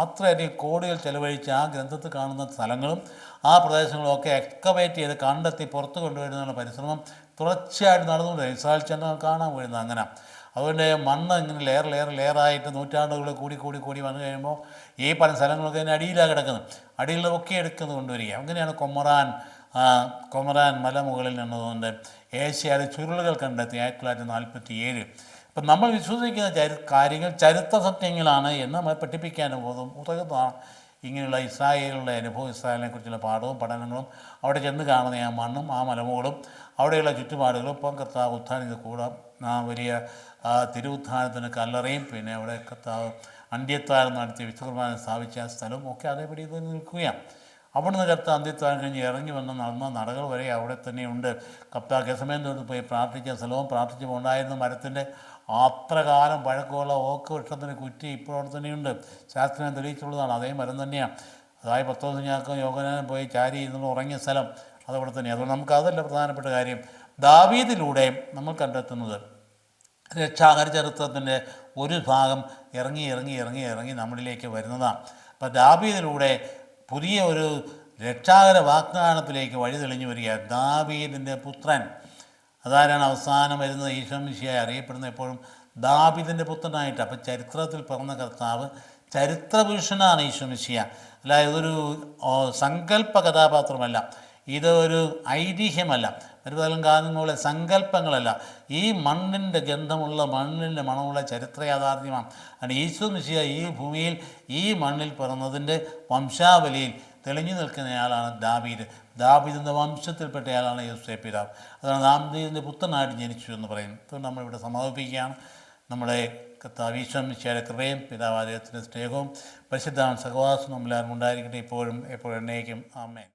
S1: അത്രയധികം കോടികൾ ചെലവഴിച്ച് ആ ഗ്രന്ഥത്തിൽ കാണുന്ന സ്ഥലങ്ങളും ആ പ്രദേശങ്ങളും ഒക്കെ എക്സ്കവേറ്റ് ചെയ്ത് കണ്ടെത്തി പുറത്ത് കൊണ്ടുവരുന്നതിനുള്ള പരിശ്രമം തുടർച്ചയായിട്ട് നടന്നുകൊണ്ട് ഇസ്രായേൽ ചെന്ന് കാണാൻ വരുന്നത് അങ്ങനെ. അതുകൊണ്ട് മണ്ണ് ഇങ്ങനെ ലെയറായിട്ട് നൂറ്റാണ്ടുകൾ കൂടി വന്നു കഴിയുമ്പോൾ ഈ പല സ്ഥലങ്ങളൊക്കെ അതിന് അടിയിലാണ് കിടക്കുന്നത്. അടിയിലൊക്കെ എടുക്കുന്നത് കൊണ്ടുവരിക. അങ്ങനെയാണ് കൊമറാൻ മലമുകളിൽ നിന്നതുകൊണ്ട് ഏഷ്യയിലെ ചുരുളുകൾ കണ്ടെത്തി 1947. അപ്പം നമ്മൾ വിശ്വസിക്കുന്ന കാര്യങ്ങൾ ചരിത്ര സത്യങ്ങളാണ് എന്ന് നമ്മൾ പഠിപ്പിക്കാൻ ഉതകുന്നതാണ് ഇങ്ങനെയുള്ള ഇസ്രായേലിലുള്ള അനുഭവം, ഇസ്രായേലിനെക്കുറിച്ചുള്ള പാഠവും പഠനങ്ങളും അവിടെ ചെന്ന് കാണുന്ന ആ മണ്ണും ആ മലമുകളും അവിടെയുള്ള ചുറ്റുപാടുകളും. ഇപ്പം കർത്താവ് ഉത്ഥാനത്തിൽ കൂടെ ആ വലിയ തിരുവുത്ഥാനത്തിന് കല്ലറയും പിന്നെ അവിടെ കർത്താവ് അന്ത്യത്താഴം നടത്തി വിശുദ്ധ സ്ഥാപിച്ച ആ സ്ഥലവും ഒക്കെ അതേപടി ഇത് നിൽക്കുകയാണ്. അവിടുന്ന് കർത്താവ് അന്ത്യത്താഴം കഴിഞ്ഞ് ഇറങ്ങി വന്ന നടന്ന നടകൾ വരെ അവിടെ തന്നെയുണ്ട്. കർത്താവ് ഗെത്സമേനോട് പോയി പ്രാർത്ഥിച്ച സ്ഥലവും പ്രാർത്ഥിച്ചു ഉണ്ടായിരുന്ന മരത്തിൻ്റെ അത്ര കാലം പഴക്കമുള്ള ഓക്ക് വൃക്ഷത്തിൻ്റെ കുറ്റി ഇപ്പോൾ അവിടെ തന്നെയുണ്ട്. ശാസ്ത്രം തെളിയിച്ചുള്ളതാണ്. അതേ മരം തന്നെയാണ്. അതായത് പത്തോസിഞ്ഞാക്കം യോഗനാനും പോയി ചാരി ഇരുന്ന് ഉറങ്ങിയ സ്ഥലം അതവിടെ തന്നെയാണ്. അതുകൊണ്ട് നമുക്ക് അതല്ല പ്രധാനപ്പെട്ട കാര്യം. ദാവീദിലൂടെ നമ്മൾ കണ്ടെത്തുന്നത് രക്ഷാകര ചരിത്രത്തിൻ്റെ ഒരു ഭാഗം ഇറങ്ങി നമ്മളിലേക്ക് വരുന്നതാണ്. അപ്പോൾ ദാവീദിലൂടെ പുതിയ ഒരു രക്ഷാകര വാഗ്ദാനത്തിലേക്ക് വഴി തെളിഞ്ഞു വരിക. ദാവീദിൻ്റെ പുത്രൻ, അതാരാണ് അവസാനം വരുന്നത്? ഈശോ മിശിഹായി അറിയപ്പെടുന്ന എപ്പോഴും ദാവീദിൻ്റെ പുത്രനായിട്ട്. അപ്പം ചരിത്രത്തിൽ പിറന്ന കർത്താവ് ചരിത്രപുരുഷനാണ് ഈശോ മിശിഹ. അല്ല, ഇതൊരു സങ്കല്പ കഥാപാത്രമല്ല, ഇതൊരു ഐതിഹ്യമല്ല, മറ്റു കാലങ്ങളിലെ സങ്കല്പങ്ങളല്ല. ഈ മണ്ണിൻ്റെ ഗന്ധമുള്ള മണ്ണിൻ്റെ മണമുള്ള ചരിത്ര യാഥാർത്ഥ്യമാണ്. ആണ് ഈശോ മിശിഹ ഈ ഭൂമിയിൽ ഈ മണ്ണിൽ പിറന്നതിൻ്റെ വംശാവലിയിൽ തെളിഞ്ഞു നിൽക്കുന്നയാളാണ് ദാവീദിൻ്റെ വംശത്തിൽപ്പെട്ടയാളാണ് യോസേപ്പ് പിതാവ്. അതാണ് ദാവീദിൻ്റെ പുത്രനായിട്ട് ജനിച്ചു എന്ന് പറയുന്നത്. അതുകൊണ്ട് നമ്മളിവിടെ സമാപിക്കുകയാണ്. നമ്മുടെ കർത്താവ് ഈശോ മിശിഹായുടെ കൃപയും പിതാവ് അദ്ദേഹത്തിൻ്റെ സ്നേഹവും പരിശുദ്ധ സഹവാസവും നമ്മളെല്ലാവരും ഉണ്ടായിരിക്കട്ടെ, ഇപ്പോഴും എപ്പോഴും എന്നേക്കും. ആമേൻ.